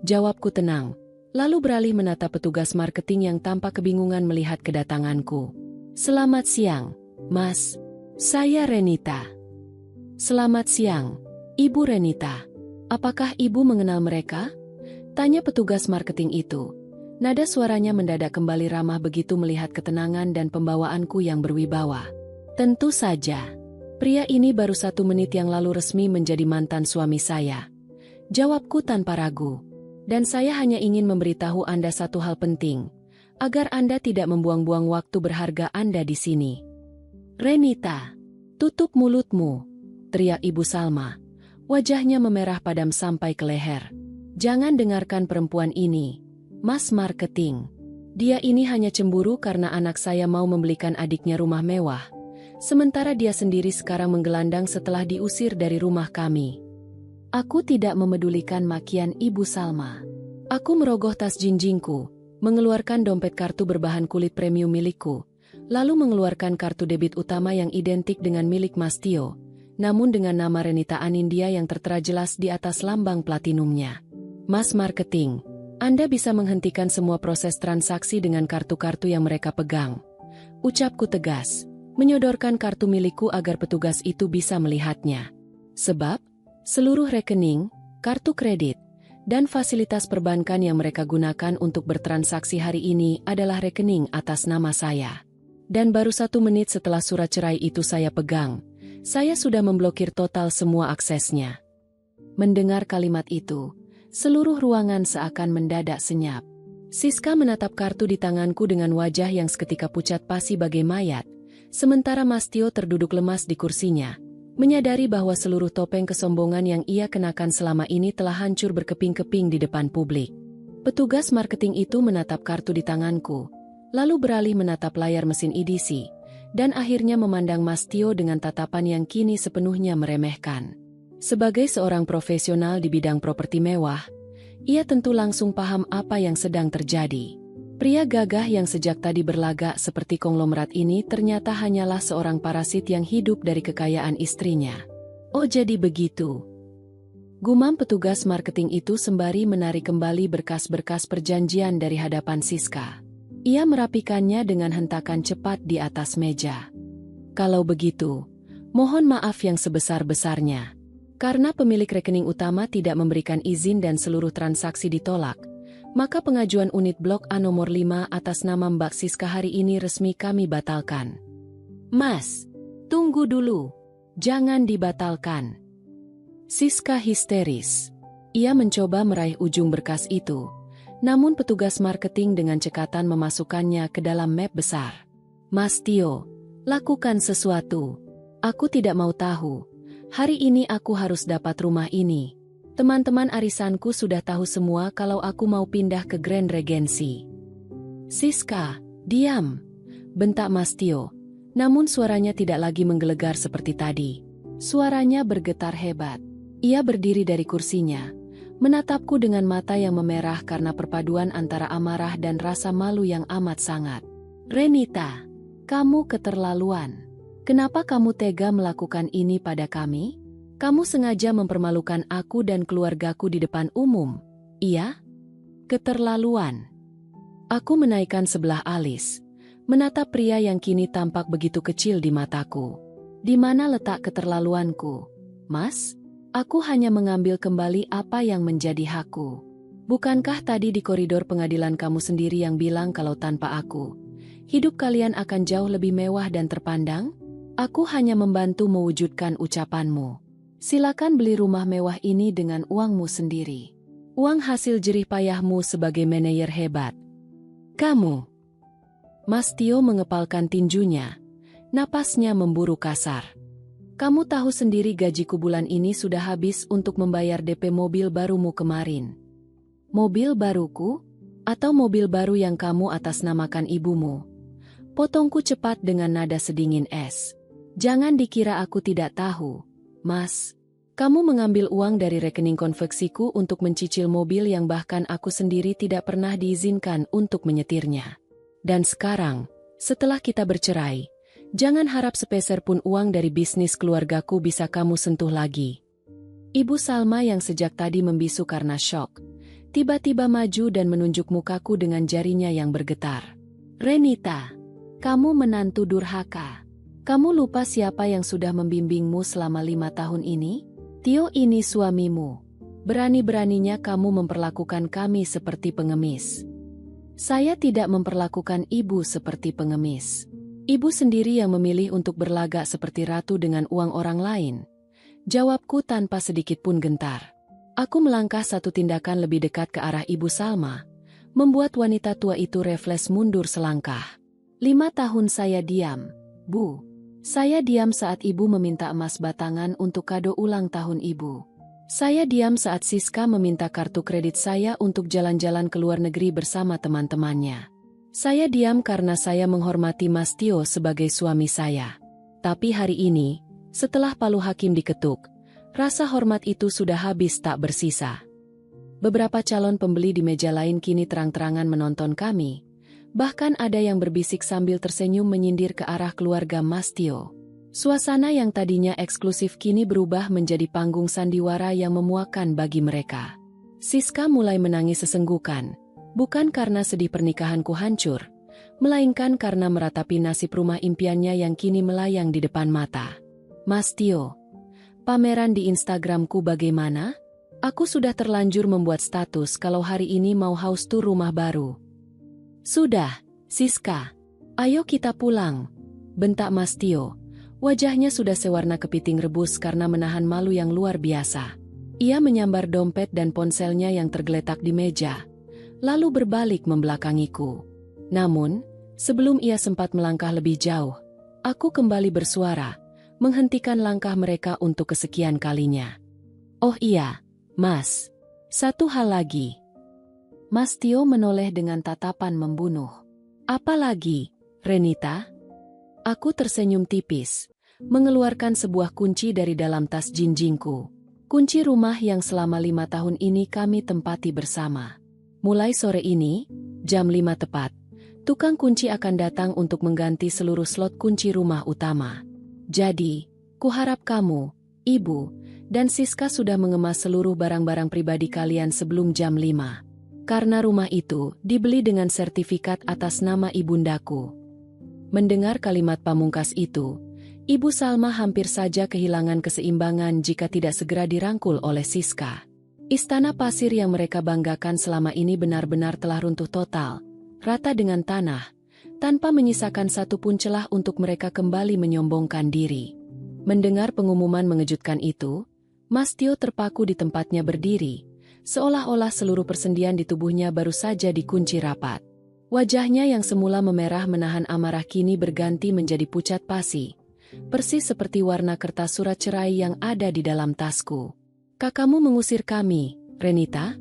Jawabku tenang, lalu beralih menatap petugas marketing yang tampak kebingungan melihat kedatanganku. "Selamat siang, Mas. Saya Renita." "Selamat siang, Ibu Renita. Apakah Ibu mengenal mereka?" tanya petugas marketing itu. Nada suaranya mendadak kembali ramah begitu melihat ketenangan dan pembawaanku yang berwibawa. "Tentu saja. Pria ini baru 1 menit yang lalu resmi menjadi mantan suami saya," jawabku tanpa ragu. "Dan saya hanya ingin memberitahu Anda satu hal penting, agar Anda tidak membuang-buang waktu berharga Anda di sini." "Renita, tutup mulutmu," teriak Ibu Salma. Wajahnya memerah padam sampai ke leher. "Jangan dengarkan perempuan ini, Mas Marketing. Dia ini hanya cemburu karena anak saya mau membelikan adiknya rumah mewah. Sementara dia sendiri sekarang menggelandang setelah diusir dari rumah kami." Aku tidak memedulikan makian Ibu Salma. Aku merogoh tas jinjingku, mengeluarkan dompet kartu berbahan kulit premium milikku, lalu mengeluarkan kartu debit utama yang identik dengan milik Mas Tio, namun dengan nama Renita Anindya yang tertera jelas di atas lambang platinumnya. "Mas Marketing, Anda bisa menghentikan semua proses transaksi dengan kartu-kartu yang mereka pegang," ucapku tegas, menyodorkan kartu milikku agar petugas itu bisa melihatnya. "Sebab, seluruh rekening, kartu kredit, dan fasilitas perbankan yang mereka gunakan untuk bertransaksi hari ini adalah rekening atas nama saya. Dan baru 1 menit setelah surat cerai itu saya pegang, saya sudah memblokir total semua aksesnya." Mendengar kalimat itu, seluruh ruangan seakan mendadak senyap. Siska menatap kartu di tanganku dengan wajah yang seketika pucat pasi bagai mayat, sementara Mas Tio terduduk lemas di kursinya, menyadari bahwa seluruh topeng kesombongan yang ia kenakan selama ini telah hancur berkeping-keping di depan publik. Petugas marketing itu menatap kartu di tanganku, lalu beralih menatap layar mesin edisi, dan akhirnya memandang Mas Tio dengan tatapan yang kini sepenuhnya meremehkan. Sebagai seorang profesional di bidang properti mewah, ia tentu langsung paham apa yang sedang terjadi. Pria gagah yang sejak tadi berlagak seperti konglomerat ini ternyata hanyalah seorang parasit yang hidup dari kekayaan istrinya. "Oh, jadi begitu," gumam petugas marketing itu sembari menarik kembali berkas-berkas perjanjian dari hadapan Siska. Ia merapikannya dengan hentakan cepat di atas meja. "Kalau begitu, mohon maaf yang sebesar-besarnya. Karena pemilik rekening utama tidak memberikan izin dan seluruh transaksi ditolak, maka pengajuan unit blok A nomor 5 atas nama Mbak Siska hari ini resmi kami batalkan." "Mas, tunggu dulu. Jangan dibatalkan." Siska histeris. Ia mencoba meraih ujung berkas itu, namun petugas marketing dengan cekatan memasukkannya ke dalam map besar. "Mas Tio, lakukan sesuatu. Aku tidak mau tahu. Hari ini aku harus dapat rumah ini. Teman-teman arisanku sudah tahu semua kalau aku mau pindah ke Grand Regency." "Siska, diam," bentak Mas Tio, namun suaranya tidak lagi menggelegar seperti tadi. Suaranya bergetar hebat. Ia berdiri dari kursinya, menatapku dengan mata yang memerah karena perpaduan antara amarah dan rasa malu yang amat sangat. "Renita, kamu keterlaluan. Kenapa kamu tega melakukan ini pada kami? Kamu sengaja mempermalukan aku dan keluargaku di depan umum, iya? Keterlaluan." Aku menaikkan sebelah alis, menatap pria yang kini tampak begitu kecil di mataku. "Di mana letak keterlaluanku, Mas? Aku hanya mengambil kembali apa yang menjadi hakku. Bukankah tadi di koridor pengadilan kamu sendiri yang bilang kalau tanpa aku, hidup kalian akan jauh lebih mewah dan terpandang? Aku hanya membantu mewujudkan ucapanmu. Silakan beli rumah mewah ini dengan uangmu sendiri. Uang hasil jerih payahmu sebagai manajer hebat. Kamu." Mas Tio mengepalkan tinjunya. Napasnya memburu kasar. "Kamu tahu sendiri gajiku bulan ini sudah habis untuk membayar DP mobil barumu kemarin." "Mobil baruku? Atau mobil baru yang kamu atasnamakan ibumu?" Potongku cepat dengan nada sedingin es. "Jangan dikira aku tidak tahu, Mas. Kamu mengambil uang dari rekening konveksiku untuk mencicil mobil yang bahkan aku sendiri tidak pernah diizinkan untuk menyetirnya. Dan sekarang, setelah kita bercerai, jangan harap sepeser pun uang dari bisnis keluargaku bisa kamu sentuh lagi." Ibu Salma yang sejak tadi membisu karena syok, Tiba-tiba maju dan menunjuk mukaku dengan jarinya yang bergetar. Renita, kamu menantu durhaka. Kamu lupa siapa yang sudah membimbingmu selama 5 tahun ini? Tio ini suamimu. Berani-beraninya kamu memperlakukan kami seperti pengemis. Saya tidak memperlakukan ibu seperti pengemis. Ibu sendiri yang memilih untuk berlagak seperti ratu dengan uang orang lain. Jawabku tanpa sedikit pun gentar. Aku melangkah satu tindakan lebih dekat ke arah Ibu Salma, membuat wanita tua itu refleks mundur selangkah. 5 tahun saya diam, Bu. Saya diam saat Ibu meminta emas batangan untuk kado ulang tahun Ibu. Saya diam saat Siska meminta kartu kredit saya untuk jalan-jalan ke luar negeri bersama teman-temannya. Saya diam karena saya menghormati Mas Tio sebagai suami saya. Tapi hari ini, setelah palu hakim diketuk, rasa hormat itu sudah habis tak bersisa. Beberapa calon pembeli di meja lain kini terang-terangan menonton kami. Bahkan ada yang berbisik sambil tersenyum menyindir ke arah keluarga Mas Tio. Suasana yang tadinya eksklusif kini berubah menjadi panggung sandiwara yang memuakkan bagi mereka. Siska mulai menangis sesenggukan. Bukan karena sedih pernikahanku hancur, melainkan karena meratapi nasib rumah impiannya yang kini melayang di depan mata. Mas Tio, pameran di Instagramku bagaimana? Aku sudah terlanjur membuat status kalau hari ini mau house tour rumah baru. Sudah, Siska. Ayo kita pulang, bentak Mas Tio. Wajahnya sudah sewarna kepiting rebus karena menahan malu yang luar biasa. Ia menyambar dompet dan ponselnya yang tergeletak di meja, lalu berbalik membelakangiku. Namun, sebelum ia sempat melangkah lebih jauh, aku kembali bersuara, menghentikan langkah mereka untuk kesekian kalinya. Oh iya, Mas. Satu hal lagi. Mas Tio menoleh dengan tatapan membunuh. Apa lagi, Renita? Aku tersenyum tipis, mengeluarkan sebuah kunci dari dalam tas jinjingku. Kunci rumah yang selama 5 tahun ini kami tempati bersama. Mulai sore ini, jam 5 tepat, tukang kunci akan datang untuk mengganti seluruh slot kunci rumah utama. Jadi, kuharap kamu, Ibu, dan Siska sudah mengemas seluruh barang-barang pribadi kalian sebelum jam 5. Karena rumah itu dibeli dengan sertifikat atas nama ibundaku. Mendengar kalimat pamungkas itu, Ibu Salma hampir saja kehilangan keseimbangan jika tidak segera dirangkul oleh Siska. Istana pasir yang mereka banggakan selama ini benar-benar telah runtuh total, rata dengan tanah, tanpa menyisakan satu pun celah untuk mereka kembali menyombongkan diri. Mendengar pengumuman mengejutkan itu, Mas Tio terpaku di tempatnya berdiri, seolah-olah seluruh persendian di tubuhnya baru saja dikunci rapat. Wajahnya yang semula memerah menahan amarah kini berganti menjadi pucat pasi, persis seperti warna kertas surat cerai yang ada di dalam tasku. Kakakmu mengusir kami, Renita?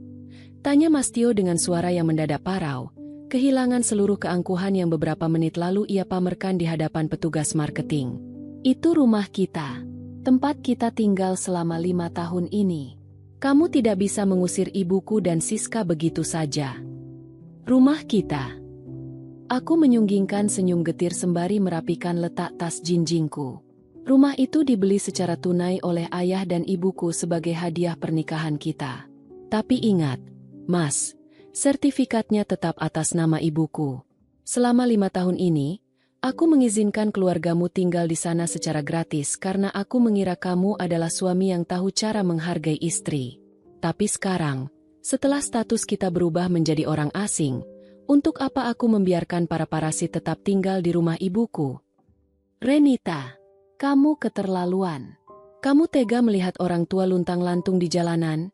Tanya Mas Tio dengan suara yang mendadak parau, kehilangan seluruh keangkuhan yang beberapa menit lalu ia pamerkan di hadapan petugas marketing. Itu rumah kita, tempat kita tinggal selama 5 tahun ini. Kamu tidak bisa mengusir ibuku dan Siska begitu saja. Rumah kita. Aku menyunggingkan senyum getir sembari merapikan letak tas jinjingku. Rumah itu dibeli secara tunai oleh ayah dan ibuku sebagai hadiah pernikahan kita. Tapi ingat, Mas, sertifikatnya tetap atas nama ibuku. Selama 5 tahun ini, aku mengizinkan keluargamu tinggal di sana secara gratis karena aku mengira kamu adalah suami yang tahu cara menghargai istri. Tapi sekarang, setelah status kita berubah menjadi orang asing, untuk apa aku membiarkan para parasit tetap tinggal di rumah ibuku? Renita, kamu keterlaluan. Kamu tega melihat orang tua luntang-lantung di jalanan?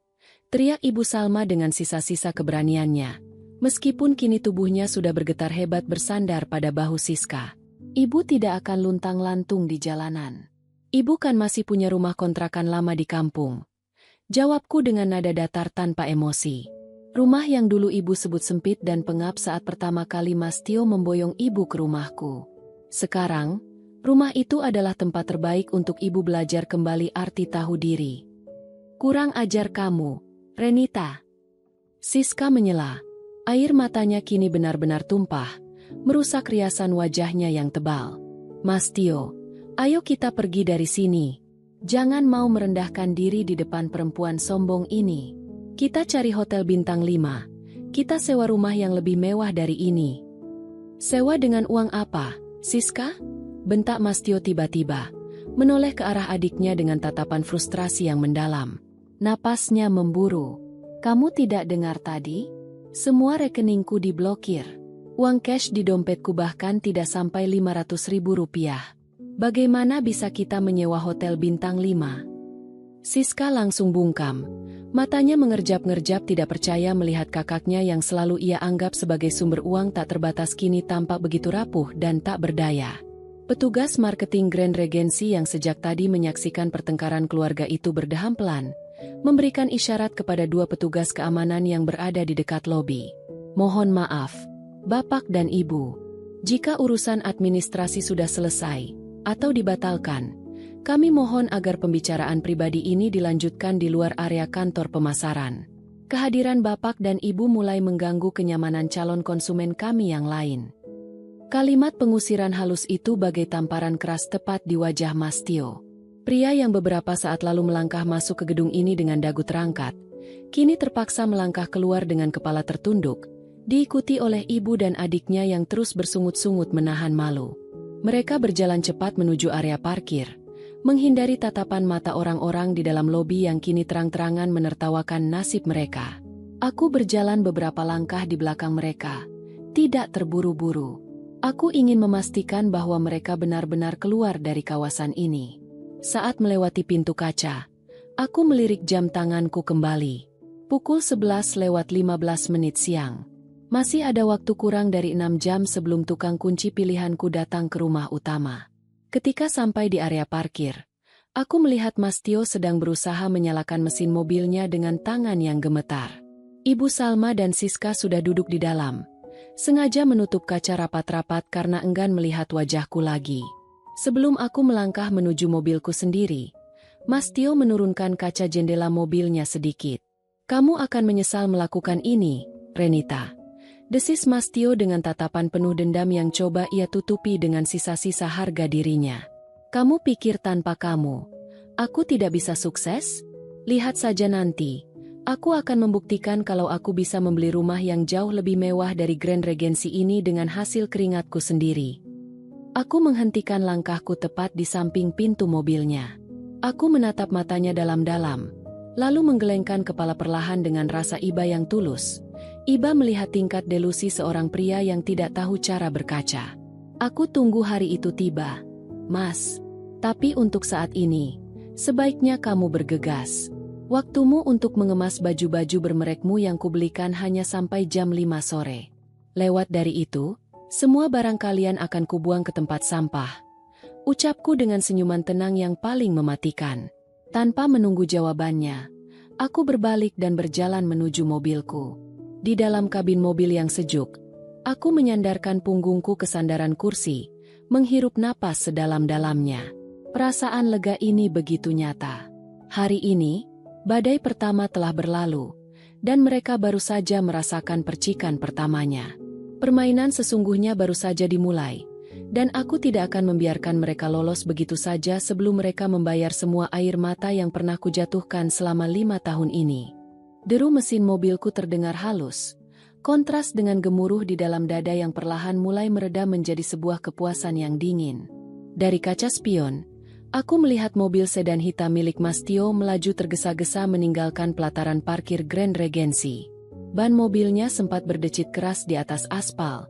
Teriak Ibu Salma dengan sisa-sisa keberaniannya. Meskipun kini tubuhnya sudah bergetar hebat bersandar pada bahu Siska. Ibu tidak akan luntang-lantung di jalanan. Ibu kan masih punya rumah kontrakan lama di kampung. Jawabku dengan nada datar tanpa emosi. Rumah yang dulu ibu sebut sempit dan pengap saat pertama kali Mas Tio memboyong ibu ke rumahku. Sekarang, rumah itu adalah tempat terbaik untuk ibu belajar kembali arti tahu diri. Kurang ajar kamu, Renita. Siska menyela. Air matanya kini benar-benar tumpah, merusak riasan wajahnya yang tebal. Mas Tio, ayo kita pergi dari sini. Jangan mau merendahkan diri di depan perempuan sombong ini. Kita cari hotel bintang 5. Kita sewa rumah yang lebih mewah dari ini. Sewa dengan uang apa, Siska? Bentak Mas Tio tiba-tiba, menoleh ke arah adiknya dengan tatapan frustrasi yang mendalam. Napasnya memburu. Kamu tidak dengar tadi? Semua rekeningku diblokir. Uang cash di dompetku bahkan tidak sampai 500.000 rupiah. Bagaimana bisa kita menyewa hotel bintang 5? Siska langsung bungkam. Matanya mengerjap-ngerjap tidak percaya melihat kakaknya yang selalu ia anggap sebagai sumber uang tak terbatas kini tampak begitu rapuh dan tak berdaya. Petugas marketing Grand Regency yang sejak tadi menyaksikan pertengkaran keluarga itu berdeham pelan, memberikan isyarat kepada dua petugas keamanan yang berada di dekat lobi. Mohon maaf, Bapak dan Ibu. Jika urusan administrasi sudah selesai, atau dibatalkan, kami mohon agar pembicaraan pribadi ini dilanjutkan di luar area kantor pemasaran. Kehadiran Bapak dan Ibu mulai mengganggu kenyamanan calon konsumen kami yang lain. Kalimat pengusiran halus itu bagai tamparan keras tepat di wajah Mas Tio. Pria yang beberapa saat lalu melangkah masuk ke gedung ini dengan dagu terangkat, kini terpaksa melangkah keluar dengan kepala tertunduk, diikuti oleh ibu dan adiknya yang terus bersungut-sungut menahan malu. Mereka berjalan cepat menuju area parkir, menghindari tatapan mata orang-orang di dalam lobi yang kini terang-terangan menertawakan nasib mereka. Aku berjalan beberapa langkah di belakang mereka, tidak terburu-buru. Aku ingin memastikan bahwa mereka benar-benar keluar dari kawasan ini. Saat melewati pintu kaca, aku melirik jam tanganku kembali. Pukul 11:15 siang. Masih ada waktu kurang dari 6 jam sebelum tukang kunci pilihanku datang ke rumah utama. Ketika sampai di area parkir, aku melihat Mas Tio sedang berusaha menyalakan mesin mobilnya dengan tangan yang gemetar. Ibu Salma dan Siska sudah duduk di dalam, sengaja menutup kaca rapat-rapat karena enggan melihat wajahku lagi. Sebelum aku melangkah menuju mobilku sendiri, Mas Tio menurunkan kaca jendela mobilnya sedikit. Kamu akan menyesal melakukan ini, Renita. Desis Mas Tio dengan tatapan penuh dendam yang coba ia tutupi dengan sisa-sisa harga dirinya. Kamu pikir tanpa kamu, aku tidak bisa sukses? Lihat saja nanti, aku akan membuktikan kalau aku bisa membeli rumah yang jauh lebih mewah dari Grand Regency ini dengan hasil keringatku sendiri. Aku menghentikan langkahku tepat di samping pintu mobilnya. Aku menatap matanya dalam-dalam, lalu menggelengkan kepala perlahan dengan rasa iba yang tulus. Iba melihat tingkat delusi seorang pria yang tidak tahu cara berkaca. Aku tunggu hari itu tiba, Mas. Tapi untuk saat ini, sebaiknya kamu bergegas. Waktumu untuk mengemas baju-baju bermerekmu yang kubelikan hanya sampai jam 5 sore. Lewat dari itu, semua barang kalian akan kubuang ke tempat sampah. Ucapku dengan senyuman tenang yang paling mematikan. Tanpa menunggu jawabannya, aku berbalik dan berjalan menuju mobilku. Di dalam kabin mobil yang sejuk, aku menyandarkan punggungku ke sandaran kursi, menghirup napas sedalam-dalamnya. Perasaan lega ini begitu nyata. Hari ini, badai pertama telah berlalu, dan mereka baru saja merasakan percikan pertamanya. Permainan sesungguhnya baru saja dimulai, dan aku tidak akan membiarkan mereka lolos begitu saja sebelum mereka membayar semua air mata yang pernah kujatuhkan selama 5 tahun ini. Deru mesin mobilku terdengar halus, kontras dengan gemuruh di dalam dada yang perlahan mulai mereda menjadi sebuah kepuasan yang dingin. Dari kaca spion, aku melihat mobil sedan hitam milik Mas Tio melaju tergesa-gesa meninggalkan pelataran parkir Grand Regency. Ban mobilnya sempat berdecit keras di atas aspal,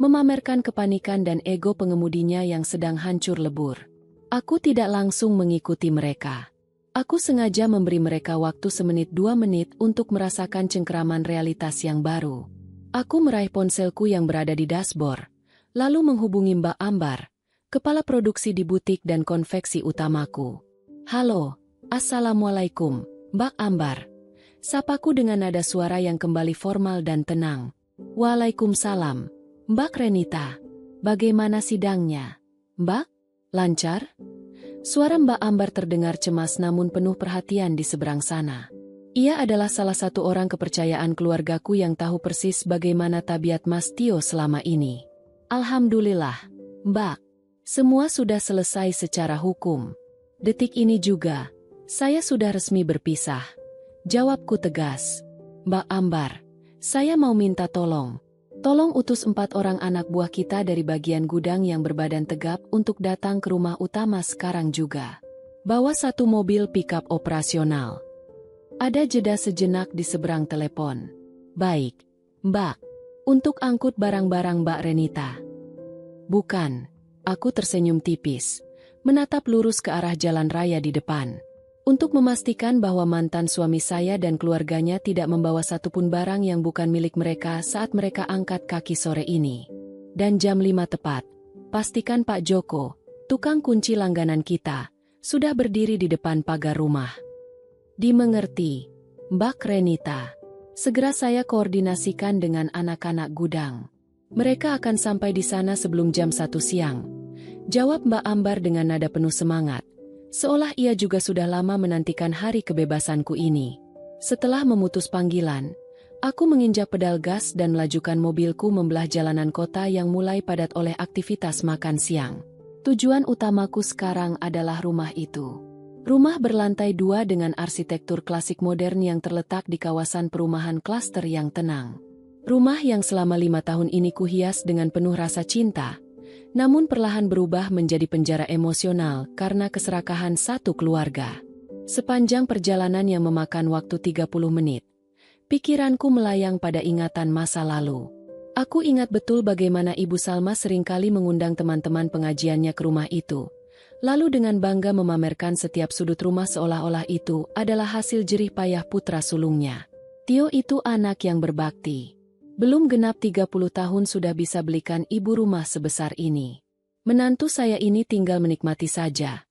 memamerkan kepanikan dan ego pengemudinya yang sedang hancur lebur. Aku tidak langsung mengikuti mereka. Aku sengaja memberi mereka waktu 1-2 menit untuk merasakan cengkeraman realitas yang baru. Aku meraih ponselku yang berada di dashboard, lalu menghubungi Mbak Ambar, kepala produksi di butik dan konveksi utamaku. Halo, Assalamualaikum, Mbak Ambar. Sapaku dengan nada suara yang kembali formal dan tenang. Waalaikumsalam, Mbak Renita. Bagaimana sidangnya? Mbak, lancar? Suara Mbak Ambar terdengar cemas namun penuh perhatian di seberang sana. Ia adalah salah satu orang kepercayaan keluargaku yang tahu persis bagaimana tabiat Mas Tio selama ini. Alhamdulillah, Mbak. Semua sudah selesai secara hukum. Detik ini juga, saya sudah resmi berpisah. Jawabku tegas. Mbak Ambar, saya mau minta tolong. Tolong utus 4 orang anak buah kita dari bagian gudang yang berbadan tegap untuk datang ke rumah utama sekarang juga. Bawa 1 mobil pickup operasional. Ada jeda sejenak di seberang telepon. Baik, Mbak. Untuk angkut barang-barang Mbak Renita. Bukan. Aku tersenyum tipis, menatap lurus ke arah jalan raya di depan. Untuk memastikan bahwa mantan suami saya dan keluarganya tidak membawa satupun barang yang bukan milik mereka saat mereka angkat kaki sore ini. Dan jam 5 tepat, pastikan Pak Joko, tukang kunci langganan kita, sudah berdiri di depan pagar rumah. Dimengerti, Mbak Renita. Segera saya koordinasikan dengan anak-anak gudang. Mereka akan sampai di sana sebelum jam 1 siang. Jawab Mbak Ambar dengan nada penuh semangat. Seolah ia juga sudah lama menantikan hari kebebasanku ini. Setelah memutus panggilan, aku menginjak pedal gas dan melajukan mobilku membelah jalanan kota yang mulai padat oleh aktivitas makan siang. Tujuan utamaku sekarang adalah rumah itu. Rumah berlantai 2 dengan arsitektur klasik modern yang terletak di kawasan perumahan klaster yang tenang. Rumah yang selama 5 tahun ini kuhias dengan penuh rasa cinta, namun perlahan berubah menjadi penjara emosional karena keserakahan satu keluarga. Sepanjang perjalanan yang memakan waktu 30 menit, pikiranku melayang pada ingatan masa lalu. Aku ingat betul bagaimana Ibu Salma seringkali mengundang teman-teman pengajiannya ke rumah itu, lalu dengan bangga memamerkan setiap sudut rumah seolah-olah itu adalah hasil jerih payah putra sulungnya. Tio itu anak yang berbakti. Belum genap 30 tahun sudah bisa belikan ibu rumah sebesar ini. Menantu saya ini tinggal menikmati saja.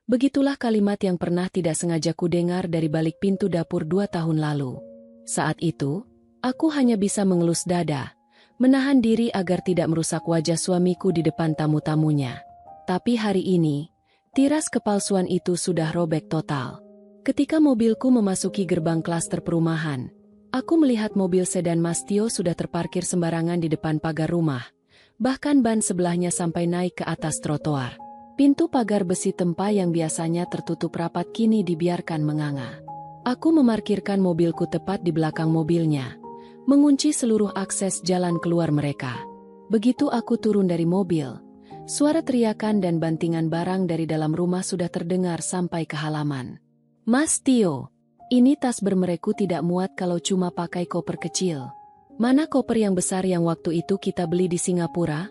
Begitulah kalimat yang pernah tidak sengaja kudengar dari balik pintu dapur 2 tahun lalu. Saat itu, aku hanya bisa mengelus dada, menahan diri agar tidak merusak wajah suamiku di depan tamu-tamunya. Tapi hari ini, tiras kepalsuan itu sudah robek total. Ketika mobilku memasuki gerbang klaster perumahan, aku melihat mobil sedan Mas Tio sudah terparkir sembarangan di depan pagar rumah, bahkan ban sebelahnya sampai naik ke atas trotoar. Pintu pagar besi tempa yang biasanya tertutup rapat kini dibiarkan menganga. Aku memarkirkan mobilku tepat di belakang mobilnya, mengunci seluruh akses jalan keluar mereka. Begitu aku turun dari mobil, suara teriakan dan bantingan barang dari dalam rumah sudah terdengar sampai ke halaman. Mas Tio, ini tas bermerekku tidak muat kalau cuma pakai koper kecil. Mana koper yang besar yang waktu itu kita beli di Singapura?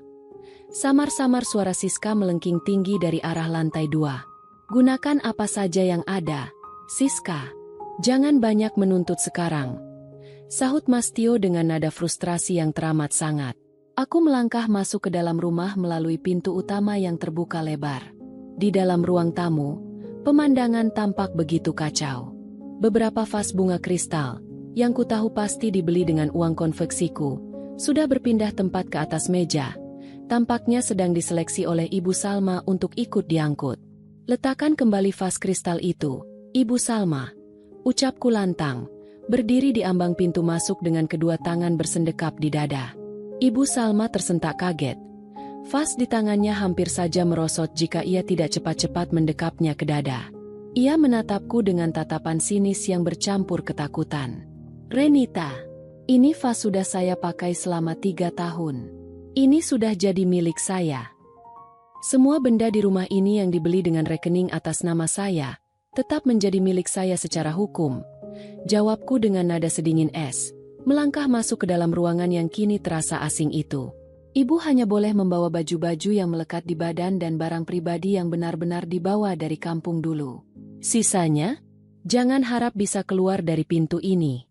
Samar-samar suara Siska melengking tinggi dari arah lantai 2. Gunakan apa saja yang ada, Siska. Jangan banyak menuntut sekarang. Sahut Mas Tio dengan nada frustrasi yang teramat sangat. Aku melangkah masuk ke dalam rumah melalui pintu utama yang terbuka lebar. Di dalam ruang tamu, pemandangan tampak begitu kacau. Beberapa vas bunga kristal, yang kutahu pasti dibeli dengan uang konveksiku, sudah berpindah tempat ke atas meja. Tampaknya sedang diseleksi oleh Ibu Salma untuk ikut diangkut. Letakkan kembali vas kristal itu, Ibu Salma. Ucapku lantang, berdiri di ambang pintu masuk dengan kedua tangan bersendekap di dada. Ibu Salma tersentak kaget. Vas di tangannya hampir saja merosot jika ia tidak cepat-cepat mendekapnya ke dada. Ia menatapku dengan tatapan sinis yang bercampur ketakutan. Renita, ini vas sudah saya pakai selama 3 tahun. Ini sudah jadi milik saya. Semua benda di rumah ini yang dibeli dengan rekening atas nama saya, tetap menjadi milik saya secara hukum. Jawabku dengan nada sedingin es, melangkah masuk ke dalam ruangan yang kini terasa asing itu. Ibu hanya boleh membawa baju-baju yang melekat di badan dan barang pribadi yang benar-benar dibawa dari kampung dulu. Sisanya, jangan harap bisa keluar dari pintu ini.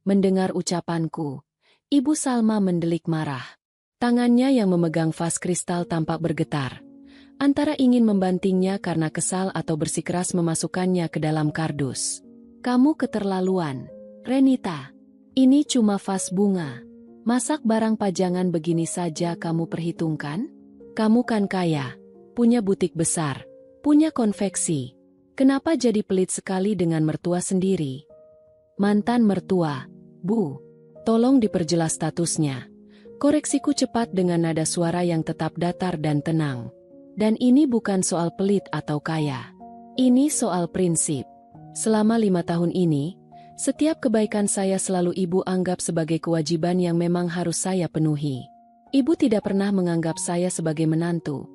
Mendengar ucapanku, Ibu Salma mendelik marah. Tangannya yang memegang vas kristal tampak bergetar. Antara ingin membantingnya karena kesal atau bersikeras memasukkannya ke dalam kardus. Kamu keterlaluan, Renita. Ini cuma vas bunga. Masak barang pajangan begini saja kamu perhitungkan? Kamu kan kaya, punya butik besar, punya konveksi. Kenapa jadi pelit sekali dengan mertua sendiri? Mantan mertua, Bu. Tolong diperjelas statusnya. Koreksiku cepat dengan nada suara yang tetap datar dan tenang. Dan ini bukan soal pelit atau kaya. Ini soal prinsip. Selama 5 tahun ini, Setiap kebaikan saya selalu ibu anggap sebagai kewajiban yang memang harus saya penuhi. Ibu tidak pernah menganggap saya sebagai menantu,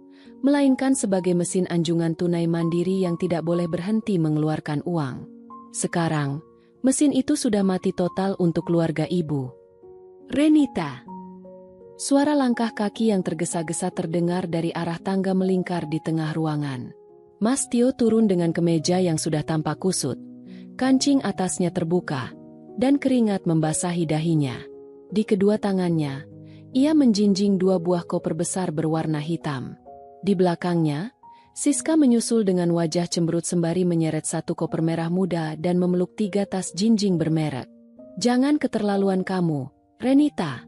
melainkan sebagai mesin anjungan tunai mandiri yang tidak boleh berhenti mengeluarkan uang. Sekarang, mesin itu sudah mati total untuk keluarga ibu. Renita. Suara langkah kaki yang tergesa-gesa terdengar dari arah tangga melingkar di tengah ruangan. Mas Tio turun dengan kemeja yang sudah tampak kusut. Kancing atasnya terbuka, dan keringat membasahi dahinya. Di kedua tangannya, ia menjinjing 2 buah koper besar berwarna hitam. Di belakangnya, Siska menyusul dengan wajah cemberut sembari menyeret 1 koper merah muda dan memeluk 3 tas jinjing bermerek. "Jangan keterlaluan kamu, Renita,"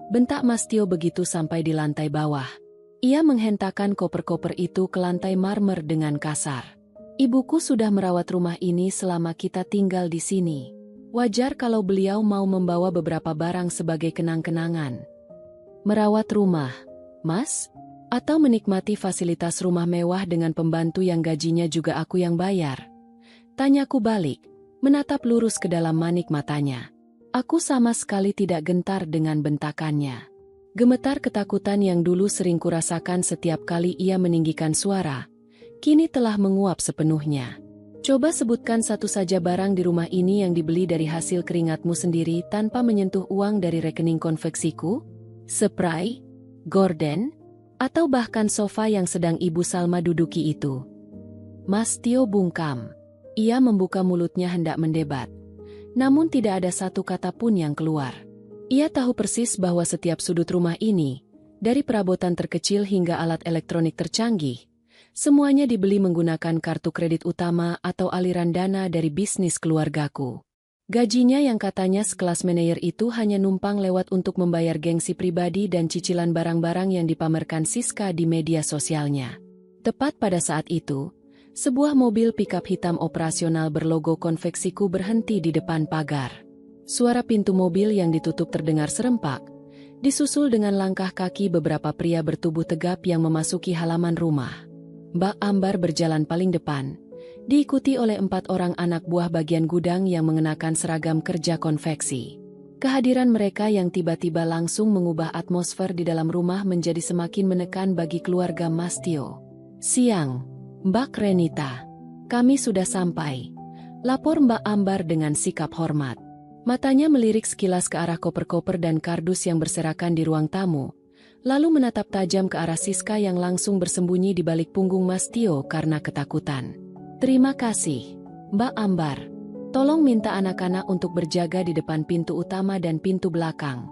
bentak Mas Tio begitu sampai di lantai bawah. Ia menghentakkan koper-koper itu ke lantai marmer dengan kasar. "Ibuku sudah merawat rumah ini selama kita tinggal di sini. Wajar kalau beliau mau membawa beberapa barang sebagai kenang-kenangan." "Merawat rumah, Mas? Atau menikmati fasilitas rumah mewah dengan pembantu yang gajinya juga aku yang bayar?" Tanyaku balik, menatap lurus ke dalam manik matanya. Aku sama sekali tidak gentar dengan bentakannya. Gemetar ketakutan yang dulu sering kurasakan setiap kali ia meninggikan suara, kini telah menguap sepenuhnya. "Coba sebutkan satu saja barang di rumah ini yang dibeli dari hasil keringatmu sendiri tanpa menyentuh uang dari rekening konveksiku? Spray, gorden, atau bahkan sofa yang sedang Ibu Salma duduki itu?" Mas Tio bungkam. Ia membuka mulutnya hendak mendebat. Namun tidak ada satu kata pun yang keluar. Ia tahu persis bahwa setiap sudut rumah ini, dari perabotan terkecil hingga alat elektronik tercanggih, semuanya dibeli menggunakan kartu kredit utama atau aliran dana dari bisnis keluargaku. Gajinya yang katanya sekelas manajer itu hanya numpang lewat untuk membayar gengsi pribadi dan cicilan barang-barang yang dipamerkan Siska di media sosialnya. Tepat pada saat itu, sebuah mobil pickup hitam operasional berlogo konveksiku berhenti di depan pagar. Suara pintu mobil yang ditutup terdengar serempak, disusul dengan langkah kaki beberapa pria bertubuh tegap yang memasuki halaman rumah. Mbak Ambar berjalan paling depan, diikuti oleh 4 orang anak buah bagian gudang yang mengenakan seragam kerja konveksi. Kehadiran mereka yang tiba-tiba langsung mengubah atmosfer di dalam rumah menjadi semakin menekan bagi keluarga Mas Tio. "Siang, Mbak Renita. Kami sudah sampai," lapor Mbak Ambar dengan sikap hormat. Matanya melirik sekilas ke arah koper-koper dan kardus yang berserakan di ruang tamu, lalu menatap tajam ke arah Siska yang langsung bersembunyi di balik punggung Mas Tio karena ketakutan. "Terima kasih, Mbak Ambar. Tolong minta anak-anak untuk berjaga di depan pintu utama dan pintu belakang,"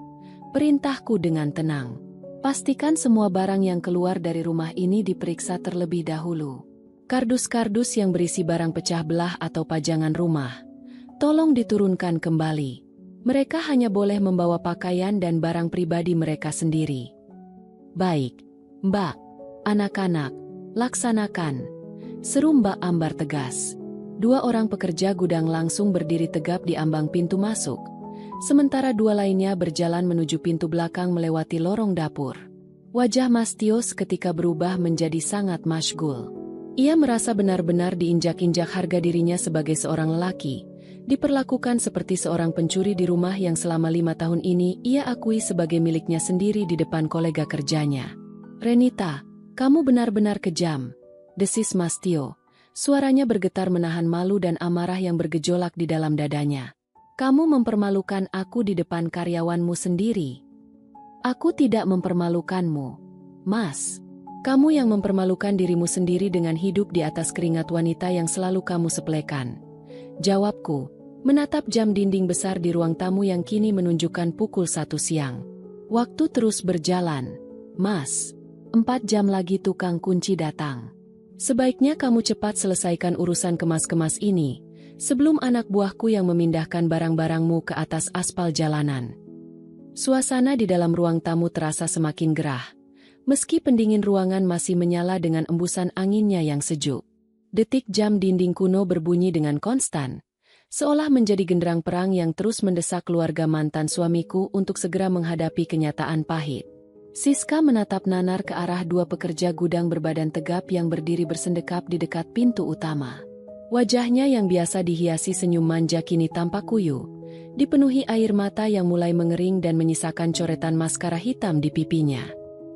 perintahku dengan tenang. "Pastikan semua barang yang keluar dari rumah ini diperiksa terlebih dahulu. Kardus-kardus yang berisi barang pecah belah atau pajangan rumah, tolong diturunkan kembali. Mereka hanya boleh membawa pakaian dan barang pribadi mereka sendiri." "Baik, Mbak. Anak-anak, laksanakan," seru Mbak Ambar tegas. 2 orang pekerja gudang langsung berdiri tegap di ambang pintu masuk, sementara 2 lainnya berjalan menuju pintu belakang melewati lorong dapur. Wajah Mas Tio seketika berubah menjadi sangat masyghul. Ia merasa benar-benar diinjak-injak harga dirinya sebagai seorang lelaki, diperlakukan seperti seorang pencuri di rumah yang selama 5 tahun ini ia akui sebagai miliknya sendiri di depan kolega kerjanya. "Renita, kamu benar-benar kejam," desis Mas Tio. Suaranya bergetar menahan malu dan amarah yang bergejolak di dalam dadanya. "Kamu mempermalukan aku di depan karyawanmu sendiri." "Aku tidak mempermalukanmu, Mas. Kamu yang mempermalukan dirimu sendiri dengan hidup di atas keringat wanita yang selalu kamu sepelekan," jawabku, menatap jam dinding besar di ruang tamu yang kini menunjukkan pukul 1 siang. "Waktu terus berjalan, Mas. 4 jam lagi tukang kunci datang. Sebaiknya kamu cepat selesaikan urusan kemas-kemas ini, sebelum anak buahku yang memindahkan barang-barangmu ke atas aspal jalanan." Suasana di dalam ruang tamu terasa semakin gerah, meski pendingin ruangan masih menyala dengan embusan anginnya yang sejuk. Detik jam dinding kuno berbunyi dengan konstan, seolah menjadi genderang perang yang terus mendesak keluarga mantan suamiku untuk segera menghadapi kenyataan pahit. Siska menatap nanar ke arah 2 pekerja gudang berbadan tegap yang berdiri bersendekap di dekat pintu utama. Wajahnya yang biasa dihiasi senyum manja kini tampak kuyu, dipenuhi air mata yang mulai mengering dan menyisakan coretan maskara hitam di pipinya.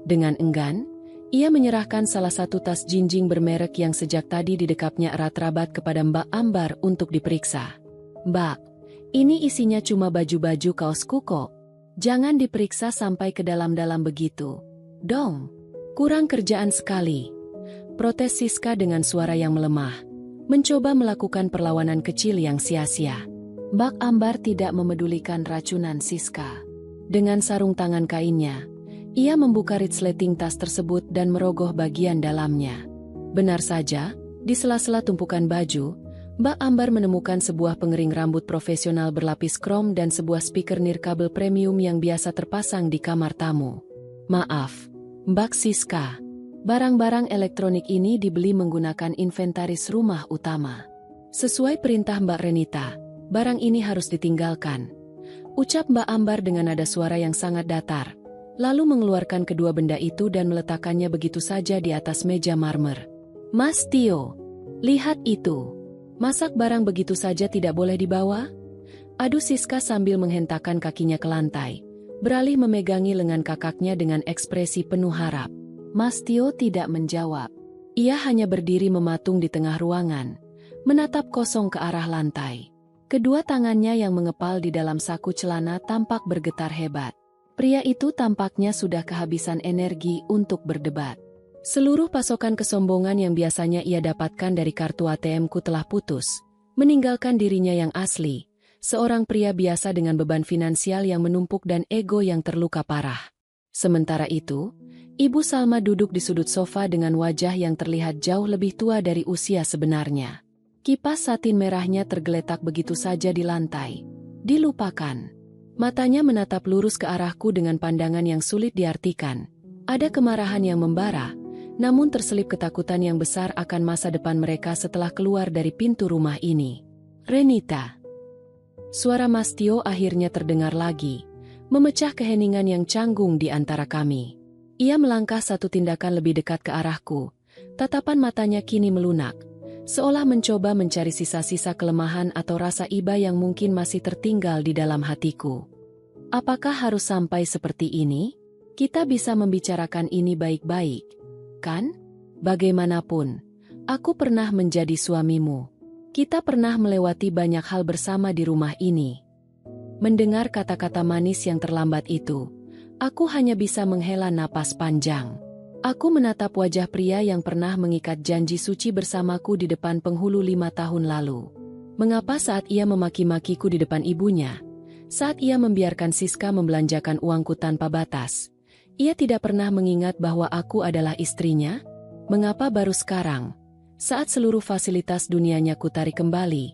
Dengan enggan, ia menyerahkan salah satu tas jinjing bermerek yang sejak tadi didekapnya erat-rabat kepada Mbak Ambar untuk diperiksa. "Mbak, ini isinya cuma baju-baju kaosku kok. Jangan diperiksa sampai ke dalam-dalam begitu. Dong, kurang kerjaan sekali," protes Siska dengan suara yang melemah, mencoba melakukan perlawanan kecil yang sia-sia. Mbak Ambar tidak memedulikan racunan Siska. Dengan sarung tangan kainnya, ia membuka resleting tas tersebut dan merogoh bagian dalamnya. Benar saja, di sela-sela tumpukan baju, Mbak Ambar menemukan sebuah pengering rambut profesional berlapis krom dan sebuah speaker nirkabel premium yang biasa terpasang di kamar tamu. "Maaf, Mbak Siska. Barang-barang elektronik ini dibeli menggunakan inventaris rumah utama. Sesuai perintah Mbak Renita, barang ini harus ditinggalkan," ucap Mbak Ambar dengan nada suara yang sangat datar, lalu mengeluarkan kedua benda itu dan meletakkannya begitu saja di atas meja marmer. "Mas Tio, lihat itu. Masak barang begitu saja tidak boleh dibawa?" Adu Siska sambil menghentakkan kakinya ke lantai, beralih memegangi lengan kakaknya dengan ekspresi penuh harap. Mas Tio tidak menjawab. Ia hanya berdiri mematung di tengah ruangan, menatap kosong ke arah lantai. Kedua tangannya yang mengepal di dalam saku celana tampak bergetar hebat. Pria itu tampaknya sudah kehabisan energi untuk berdebat. Seluruh pasokan kesombongan yang biasanya ia dapatkan dari kartu ATM-ku telah putus, meninggalkan dirinya yang asli, seorang pria biasa dengan beban finansial yang menumpuk dan ego yang terluka parah. Sementara itu, Ibu Salma duduk di sudut sofa dengan wajah yang terlihat jauh lebih tua dari usia sebenarnya. Kipas satin merahnya tergeletak begitu saja di lantai. Dilupakan. Matanya menatap lurus ke arahku dengan pandangan yang sulit diartikan. Ada kemarahan yang membara, namun terselip ketakutan yang besar akan masa depan mereka setelah keluar dari pintu rumah ini. "Renita." Suara Mas Tio akhirnya terdengar lagi, memecah keheningan yang canggung di antara kami. Ia melangkah satu tindakan lebih dekat ke arahku. Tatapan matanya kini melunak, seolah mencoba mencari sisa-sisa kelemahan atau rasa iba yang mungkin masih tertinggal di dalam hatiku. "Apakah harus sampai seperti ini? Kita bisa membicarakan ini baik-baik, kan? Bagaimanapun, aku pernah menjadi suamimu. Kita pernah melewati banyak hal bersama di rumah ini." Mendengar kata-kata manis yang terlambat itu, aku hanya bisa menghela napas panjang. Aku menatap wajah pria yang pernah mengikat janji suci bersamaku di depan penghulu 5 tahun lalu. Mengapa saat ia memaki-makiku di depan ibunya, saat ia membiarkan Siska membelanjakan uangku tanpa batas, ia tidak pernah mengingat bahwa aku adalah istrinya? Mengapa baru sekarang, saat seluruh fasilitas dunianya kutarik kembali,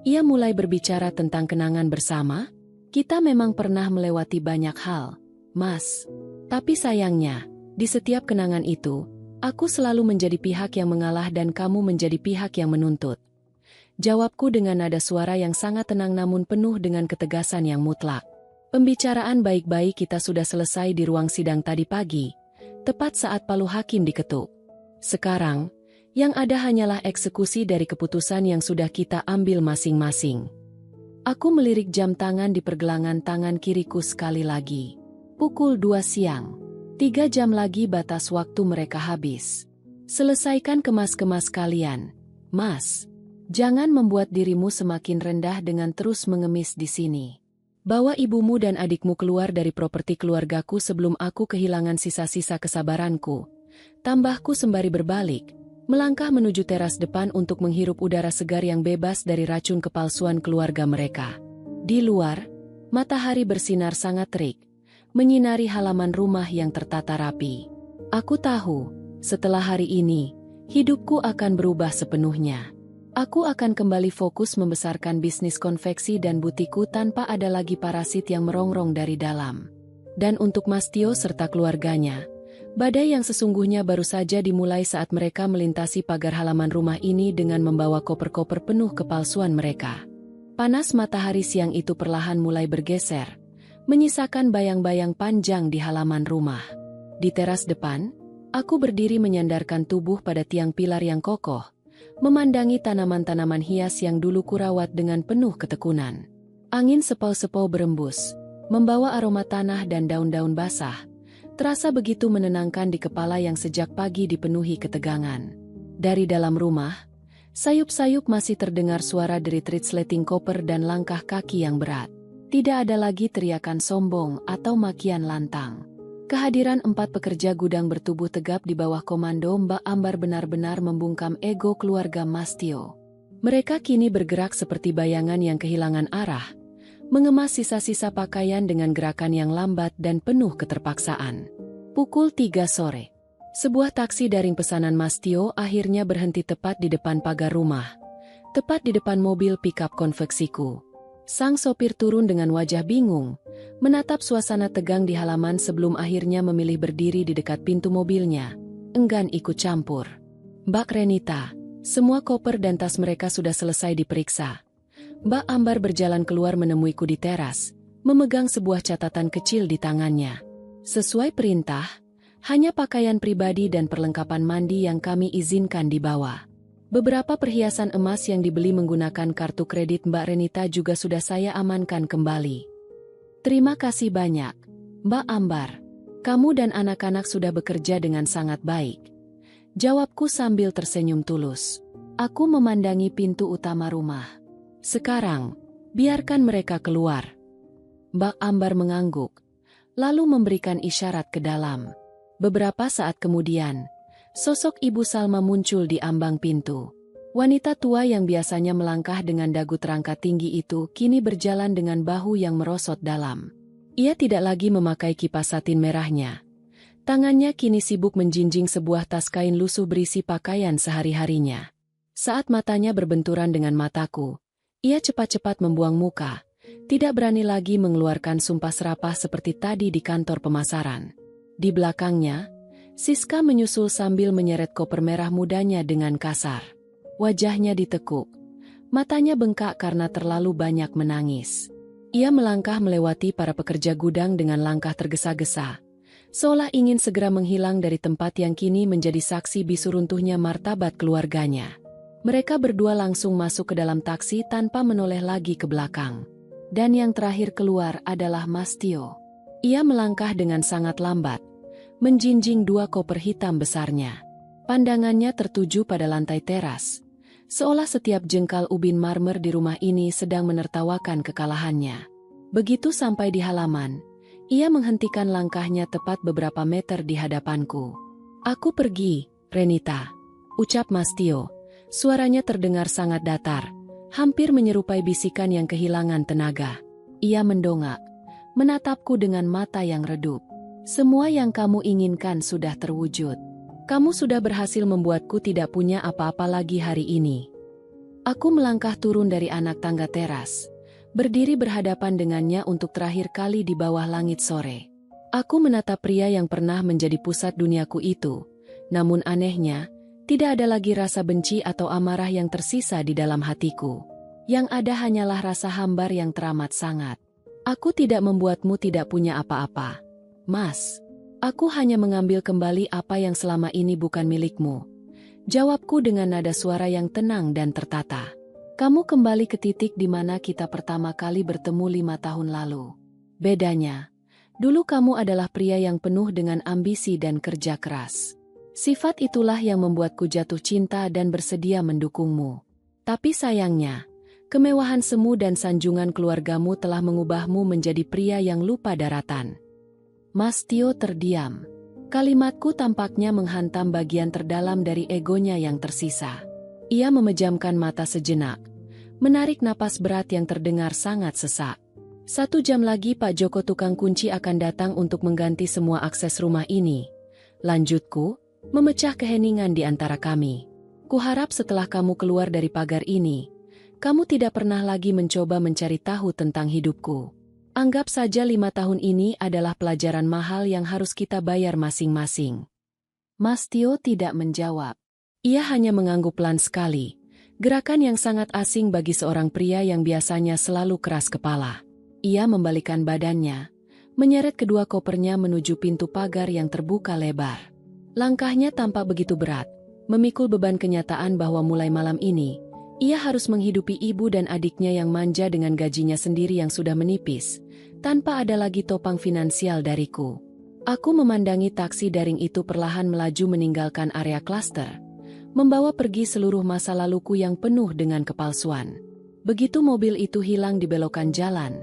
ia mulai berbicara tentang kenangan bersama? Kita memang pernah melewati banyak hal, Mas. Tapi sayangnya, di setiap kenangan itu, aku selalu menjadi pihak yang mengalah dan kamu menjadi pihak yang menuntut. Jawabku dengan nada suara yang sangat tenang namun penuh dengan ketegasan yang mutlak. Pembicaraan baik-baik kita sudah selesai di ruang sidang tadi pagi, tepat saat palu hakim diketuk. Sekarang, yang ada hanyalah eksekusi dari keputusan yang sudah kita ambil masing-masing. Aku melirik jam tangan di pergelangan tangan kiriku sekali lagi. Pukul 2 siang. 3 jam lagi batas waktu mereka habis. Selesaikan kemas-kemas kalian, Mas. Jangan membuat dirimu semakin rendah dengan terus mengemis di sini. Bawa ibumu dan adikmu keluar dari properti keluargaku sebelum aku kehilangan sisa-sisa kesabaranku. Tambahku sembari berbalik, melangkah menuju teras depan untuk menghirup udara segar yang bebas dari racun kepalsuan keluarga mereka. Di luar, matahari bersinar sangat terik, menyinari halaman rumah yang tertata rapi. Aku tahu, setelah hari ini, hidupku akan berubah sepenuhnya. Aku akan kembali fokus membesarkan bisnis konveksi dan butikku tanpa ada lagi parasit yang merongrong dari dalam. Dan untuk Mas Tio serta keluarganya, badai yang sesungguhnya baru saja dimulai saat mereka melintasi pagar halaman rumah ini dengan membawa koper-koper penuh kepalsuan mereka. Panas matahari siang itu perlahan mulai bergeser, menyisakan bayang-bayang panjang di halaman rumah. Di teras depan, aku berdiri menyandarkan tubuh pada tiang pilar yang kokoh, memandangi tanaman-tanaman hias yang dulu kurawat dengan penuh ketekunan. Angin sepau-sepau berembus, membawa aroma tanah dan daun-daun basah, terasa begitu menenangkan di kepala yang sejak pagi dipenuhi ketegangan. Dari dalam rumah, sayup-sayup masih terdengar suara derit-derit sleting koper dan langkah kaki yang berat. Tidak ada lagi teriakan sombong atau makian lantang. Kehadiran 4 pekerja gudang bertubuh tegap di bawah komando Mbak Ambar benar-benar membungkam ego keluarga Mas Tio. Mereka kini bergerak seperti bayangan yang kehilangan arah, mengemas sisa-sisa pakaian dengan gerakan yang lambat dan penuh keterpaksaan. Pukul 3 sore. Sebuah taksi daring pesanan Mas Tio akhirnya berhenti tepat di depan pagar rumah. Tepat di depan mobil pickup konveksiku. Sang sopir turun dengan wajah bingung, menatap suasana tegang di halaman sebelum akhirnya memilih berdiri di dekat pintu mobilnya. Enggan ikut campur. Mbak Renita, semua koper dan tas mereka sudah selesai diperiksa. Mbak Ambar berjalan keluar menemuiku di teras, memegang sebuah catatan kecil di tangannya. Sesuai perintah, hanya pakaian pribadi dan perlengkapan mandi yang kami izinkan dibawa. Beberapa perhiasan emas yang dibeli menggunakan kartu kredit Mbak Renita juga sudah saya amankan kembali. Terima kasih banyak, Mbak Ambar. Kamu dan anak-anak sudah bekerja dengan sangat baik. Jawabku sambil tersenyum tulus. Aku memandangi pintu utama rumah. Sekarang, biarkan mereka keluar. Mbak Ambar mengangguk, lalu memberikan isyarat ke dalam. Beberapa saat kemudian, sosok Ibu Salma muncul di ambang pintu. Wanita tua yang biasanya melangkah dengan dagu terangkat tinggi itu kini berjalan dengan bahu yang merosot dalam. Ia tidak lagi memakai kipas satin merahnya. Tangannya kini sibuk menjinjing sebuah tas kain lusuh berisi pakaian sehari-harinya. Saat matanya berbenturan dengan mataku, ia cepat-cepat membuang muka, tidak berani lagi mengeluarkan sumpah serapah seperti tadi di kantor pemasaran. Di belakangnya, Siska menyusul sambil menyeret koper merah mudanya dengan kasar. Wajahnya ditekuk. Matanya bengkak karena terlalu banyak menangis. Ia melangkah melewati para pekerja gudang dengan langkah tergesa-gesa, seolah ingin segera menghilang dari tempat yang kini menjadi saksi bisu runtuhnya martabat keluarganya. Mereka berdua langsung masuk ke dalam taksi tanpa menoleh lagi ke belakang. Dan yang terakhir keluar adalah Mas Tio. Ia melangkah dengan sangat lambat, menjinjing 2 koper hitam besarnya. Pandangannya tertuju pada lantai teras, seolah setiap jengkal ubin marmer di rumah ini sedang menertawakan kekalahannya. Begitu sampai di halaman, ia menghentikan langkahnya tepat beberapa meter di hadapanku. Aku pergi, Renita, ucap Mas Tio. Suaranya terdengar sangat datar, hampir menyerupai bisikan yang kehilangan tenaga. Ia mendongak, menatapku dengan mata yang redup. Semua yang kamu inginkan sudah terwujud. Kamu sudah berhasil membuatku tidak punya apa-apa lagi hari ini. Aku melangkah turun dari anak tangga teras, berdiri berhadapan dengannya untuk terakhir kali di bawah langit sore. Aku menatap pria yang pernah menjadi pusat duniaku itu, namun anehnya, tidak ada lagi rasa benci atau amarah yang tersisa di dalam hatiku. Yang ada hanyalah rasa hambar yang teramat sangat. Aku tidak membuatmu tidak punya apa-apa, Mas. Aku hanya mengambil kembali apa yang selama ini bukan milikmu. Jawabku dengan nada suara yang tenang dan tertata. Kamu kembali ke titik di mana kita pertama kali bertemu 5 tahun lalu. Bedanya, dulu kamu adalah pria yang penuh dengan ambisi dan kerja keras. Sifat itulah yang membuatku jatuh cinta dan bersedia mendukungmu. Tapi sayangnya, kemewahan semu dan sanjungan keluargamu telah mengubahmu menjadi pria yang lupa daratan. Mas Tio terdiam. Kalimatku tampaknya menghantam bagian terdalam dari egonya yang tersisa. Ia memejamkan mata sejenak, menarik napas berat yang terdengar sangat sesak. 1 jam lagi Pak Joko tukang kunci akan datang untuk mengganti semua akses rumah ini. Lanjutku, memecah keheningan di antara kami. Kuharap setelah kamu keluar dari pagar ini, kamu tidak pernah lagi mencoba mencari tahu tentang hidupku. Anggap saja 5 tahun ini adalah pelajaran mahal yang harus kita bayar masing-masing. Mas Tio tidak menjawab. Ia hanya mengangguk pelan sekali, gerakan yang sangat asing bagi seorang pria yang biasanya selalu keras kepala. Ia membalikkan badannya, menyeret kedua kopernya menuju pintu pagar yang terbuka lebar. Langkahnya tampak begitu berat, memikul beban kenyataan bahwa mulai malam ini, ia harus menghidupi ibu dan adiknya yang manja dengan gajinya sendiri yang sudah menipis, tanpa ada lagi topang finansial dariku. Aku memandangi taksi daring itu perlahan melaju meninggalkan area klaster, membawa pergi seluruh masa laluku yang penuh dengan kepalsuan. Begitu mobil itu hilang di belokan jalan,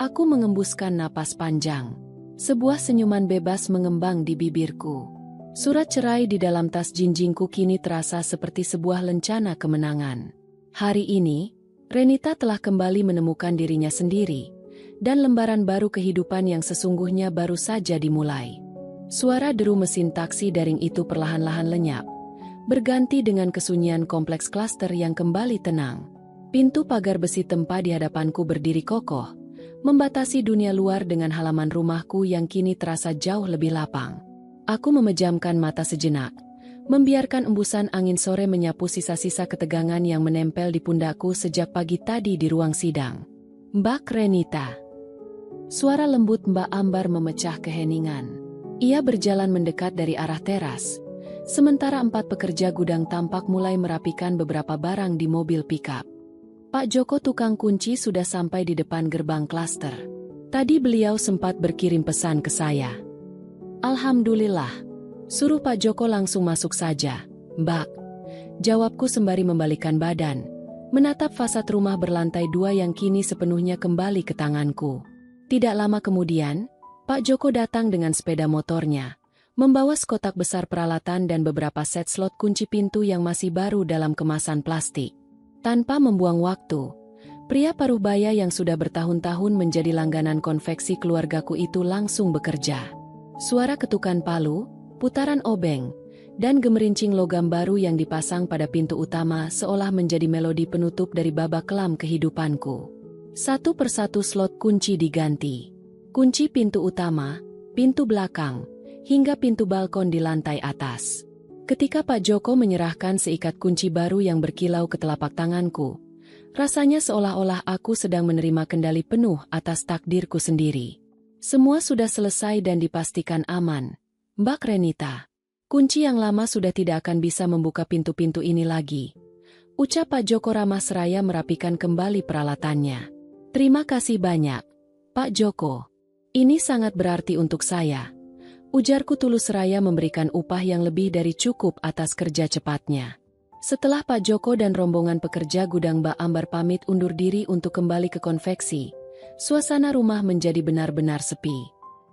aku mengembuskan napas panjang. Sebuah senyuman bebas mengembang di bibirku. Surat cerai di dalam tas jinjingku kini terasa seperti sebuah lencana kemenangan. Hari ini, Renita telah kembali menemukan dirinya sendiri, dan lembaran baru kehidupan yang sesungguhnya baru saja dimulai. Suara deru mesin taksi daring itu perlahan-lahan lenyap, berganti dengan kesunyian kompleks klaster yang kembali tenang. Pintu pagar besi tempa di hadapanku berdiri kokoh, membatasi dunia luar dengan halaman rumahku yang kini terasa jauh lebih lapang. Aku memejamkan mata sejenak, membiarkan embusan angin sore menyapu sisa-sisa ketegangan yang menempel di pundakku sejak pagi tadi di ruang sidang. "Mbak Renita." Suara lembut Mbak Ambar memecah keheningan. Ia berjalan mendekat dari arah teras, sementara 4 pekerja gudang tampak mulai merapikan beberapa barang di mobil pickup. Pak Joko tukang kunci sudah sampai di depan gerbang klaster. Tadi beliau sempat berkirim pesan ke saya. "Alhamdulillah." Suruh Pak Joko langsung masuk saja, "Mbak." Jawabku sembari membalikkan badan, menatap fasad rumah berlantai 2 yang kini sepenuhnya kembali ke tanganku. Tidak lama kemudian, Pak Joko datang dengan sepeda motornya, membawa sekotak besar peralatan dan beberapa set slot kunci pintu yang masih baru dalam kemasan plastik. Tanpa membuang waktu, pria paruh baya yang sudah bertahun-tahun menjadi langganan konveksi keluargaku itu langsung bekerja. Suara ketukan palu, putaran obeng, dan gemerincing logam baru yang dipasang pada pintu utama seolah menjadi melodi penutup dari babak kelam kehidupanku. Satu persatu slot kunci diganti. Kunci pintu utama, pintu belakang, hingga pintu balkon di lantai atas. Ketika Pak Joko menyerahkan seikat kunci baru yang berkilau ke telapak tanganku, rasanya seolah-olah aku sedang menerima kendali penuh atas takdirku sendiri. Semua sudah selesai dan dipastikan aman, Mbak Renita. Kunci yang lama sudah tidak akan bisa membuka pintu-pintu ini lagi, ucap Pak Joko ramah seraya merapikan kembali peralatannya. "Terima kasih banyak, Pak Joko. Ini sangat berarti untuk saya," ujarku tulus seraya memberikan upah yang lebih dari cukup atas kerja cepatnya. Setelah Pak Joko dan rombongan pekerja gudang Mbak Ambar pamit undur diri untuk kembali ke konveksi, suasana rumah menjadi benar-benar sepi.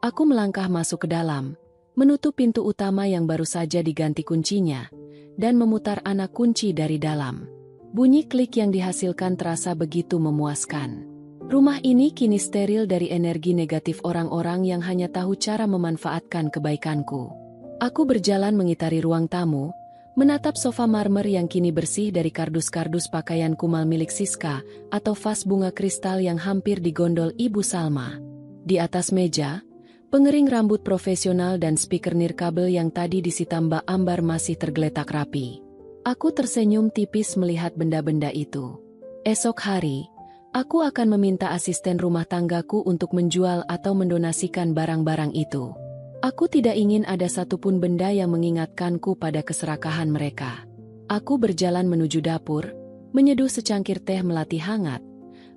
Aku melangkah masuk ke dalam, menutup pintu utama yang baru saja diganti kuncinya, dan memutar anak kunci dari dalam. Bunyi klik yang dihasilkan terasa begitu memuaskan. Rumah ini kini steril dari energi negatif orang-orang yang hanya tahu cara memanfaatkan kebaikanku. Aku berjalan mengitari ruang tamu, menatap sofa marmer yang kini bersih dari kardus-kardus pakaian kumal milik Siska atau vas bunga kristal yang hampir digondol Ibu Salma. Di atas meja, pengering rambut profesional dan speaker nirkabel yang tadi disita Mbak Ambar masih tergeletak rapi. Aku tersenyum tipis melihat benda-benda itu. Esok hari, aku akan meminta asisten rumah tanggaku untuk menjual atau mendonasikan barang-barang itu. Aku tidak ingin ada satupun benda yang mengingatkanku pada keserakahan mereka. Aku berjalan menuju dapur, menyeduh secangkir teh melati hangat,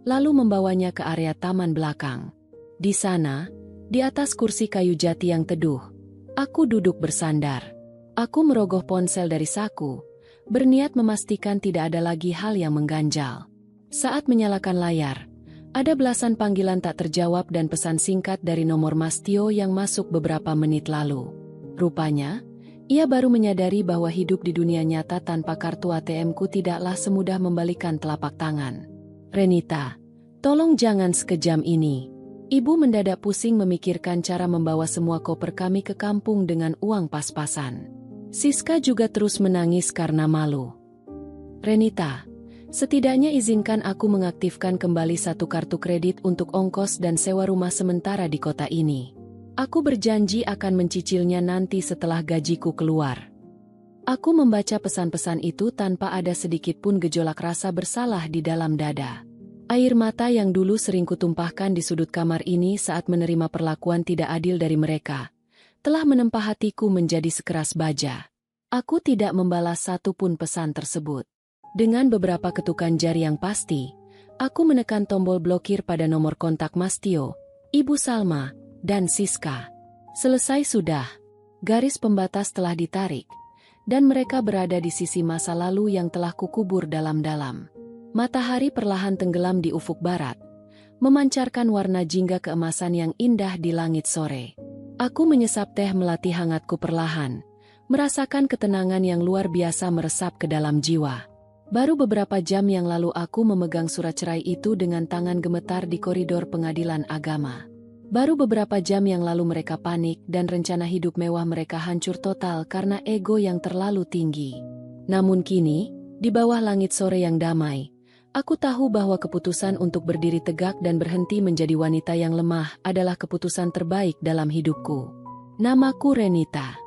lalu membawanya ke area taman belakang. Di sana, di atas kursi kayu jati yang teduh, aku duduk bersandar. Aku merogoh ponsel dari saku, berniat memastikan tidak ada lagi hal yang mengganjal. Saat menyalakan layar, ada belasan panggilan tak terjawab dan pesan singkat dari nomor Mas Tio yang masuk beberapa menit lalu. Rupanya, ia baru menyadari bahwa hidup di dunia nyata tanpa kartu ATM-ku tidaklah semudah membalikan telapak tangan. "Renita, tolong jangan sekejam ini." Ibu mendadak pusing memikirkan cara membawa semua koper kami ke kampung dengan uang pas-pasan. Siska juga terus menangis karena malu. "Renita, setidaknya izinkan aku mengaktifkan kembali satu kartu kredit untuk ongkos dan sewa rumah sementara di kota ini. Aku berjanji akan mencicilnya nanti setelah gajiku keluar." Aku membaca pesan-pesan itu tanpa ada sedikit pun gejolak rasa bersalah di dalam dada. Air mata yang dulu sering kutumpahkan di sudut kamar ini saat menerima perlakuan tidak adil dari mereka, telah menempa hatiku menjadi sekeras baja. Aku tidak membalas satupun pesan tersebut. Dengan beberapa ketukan jari yang pasti, aku menekan tombol blokir pada nomor kontak Mas Tio, Ibu Salma, dan Siska. Selesai sudah. Garis pembatas telah ditarik, dan mereka berada di sisi masa lalu yang telah kukubur dalam-dalam. Matahari perlahan tenggelam di ufuk barat, memancarkan warna jingga keemasan yang indah di langit sore. Aku menyesap teh melati hangatku perlahan, merasakan ketenangan yang luar biasa meresap ke dalam jiwa. Baru beberapa jam yang lalu aku memegang surat cerai itu dengan tangan gemetar di koridor pengadilan agama. Baru beberapa jam yang lalu mereka panik dan rencana hidup mewah mereka hancur total karena ego yang terlalu tinggi. Namun kini, di bawah langit sore yang damai, aku tahu bahwa keputusan untuk berdiri tegak dan berhenti menjadi wanita yang lemah adalah keputusan terbaik dalam hidupku. Namaku Renita.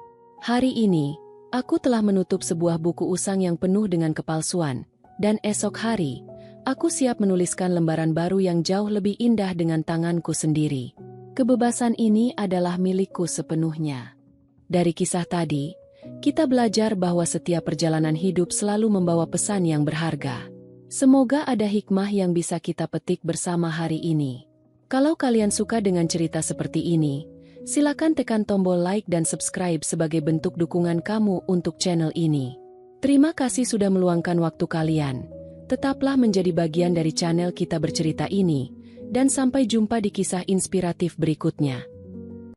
Hari ini, aku telah menutup sebuah buku usang yang penuh dengan kepalsuan, dan esok hari, aku siap menuliskan lembaran baru yang jauh lebih indah dengan tanganku sendiri. Kebebasan ini adalah milikku sepenuhnya. Dari kisah tadi, kita belajar bahwa setiap perjalanan hidup selalu membawa pesan yang berharga. Semoga ada hikmah yang bisa kita petik bersama hari ini. Kalau kalian suka dengan cerita seperti ini, silakan tekan tombol like dan subscribe sebagai bentuk dukungan kamu untuk channel ini. Terima kasih sudah meluangkan waktu kalian. Tetaplah menjadi bagian dari channel Kita Bercerita ini, dan sampai jumpa di kisah inspiratif berikutnya.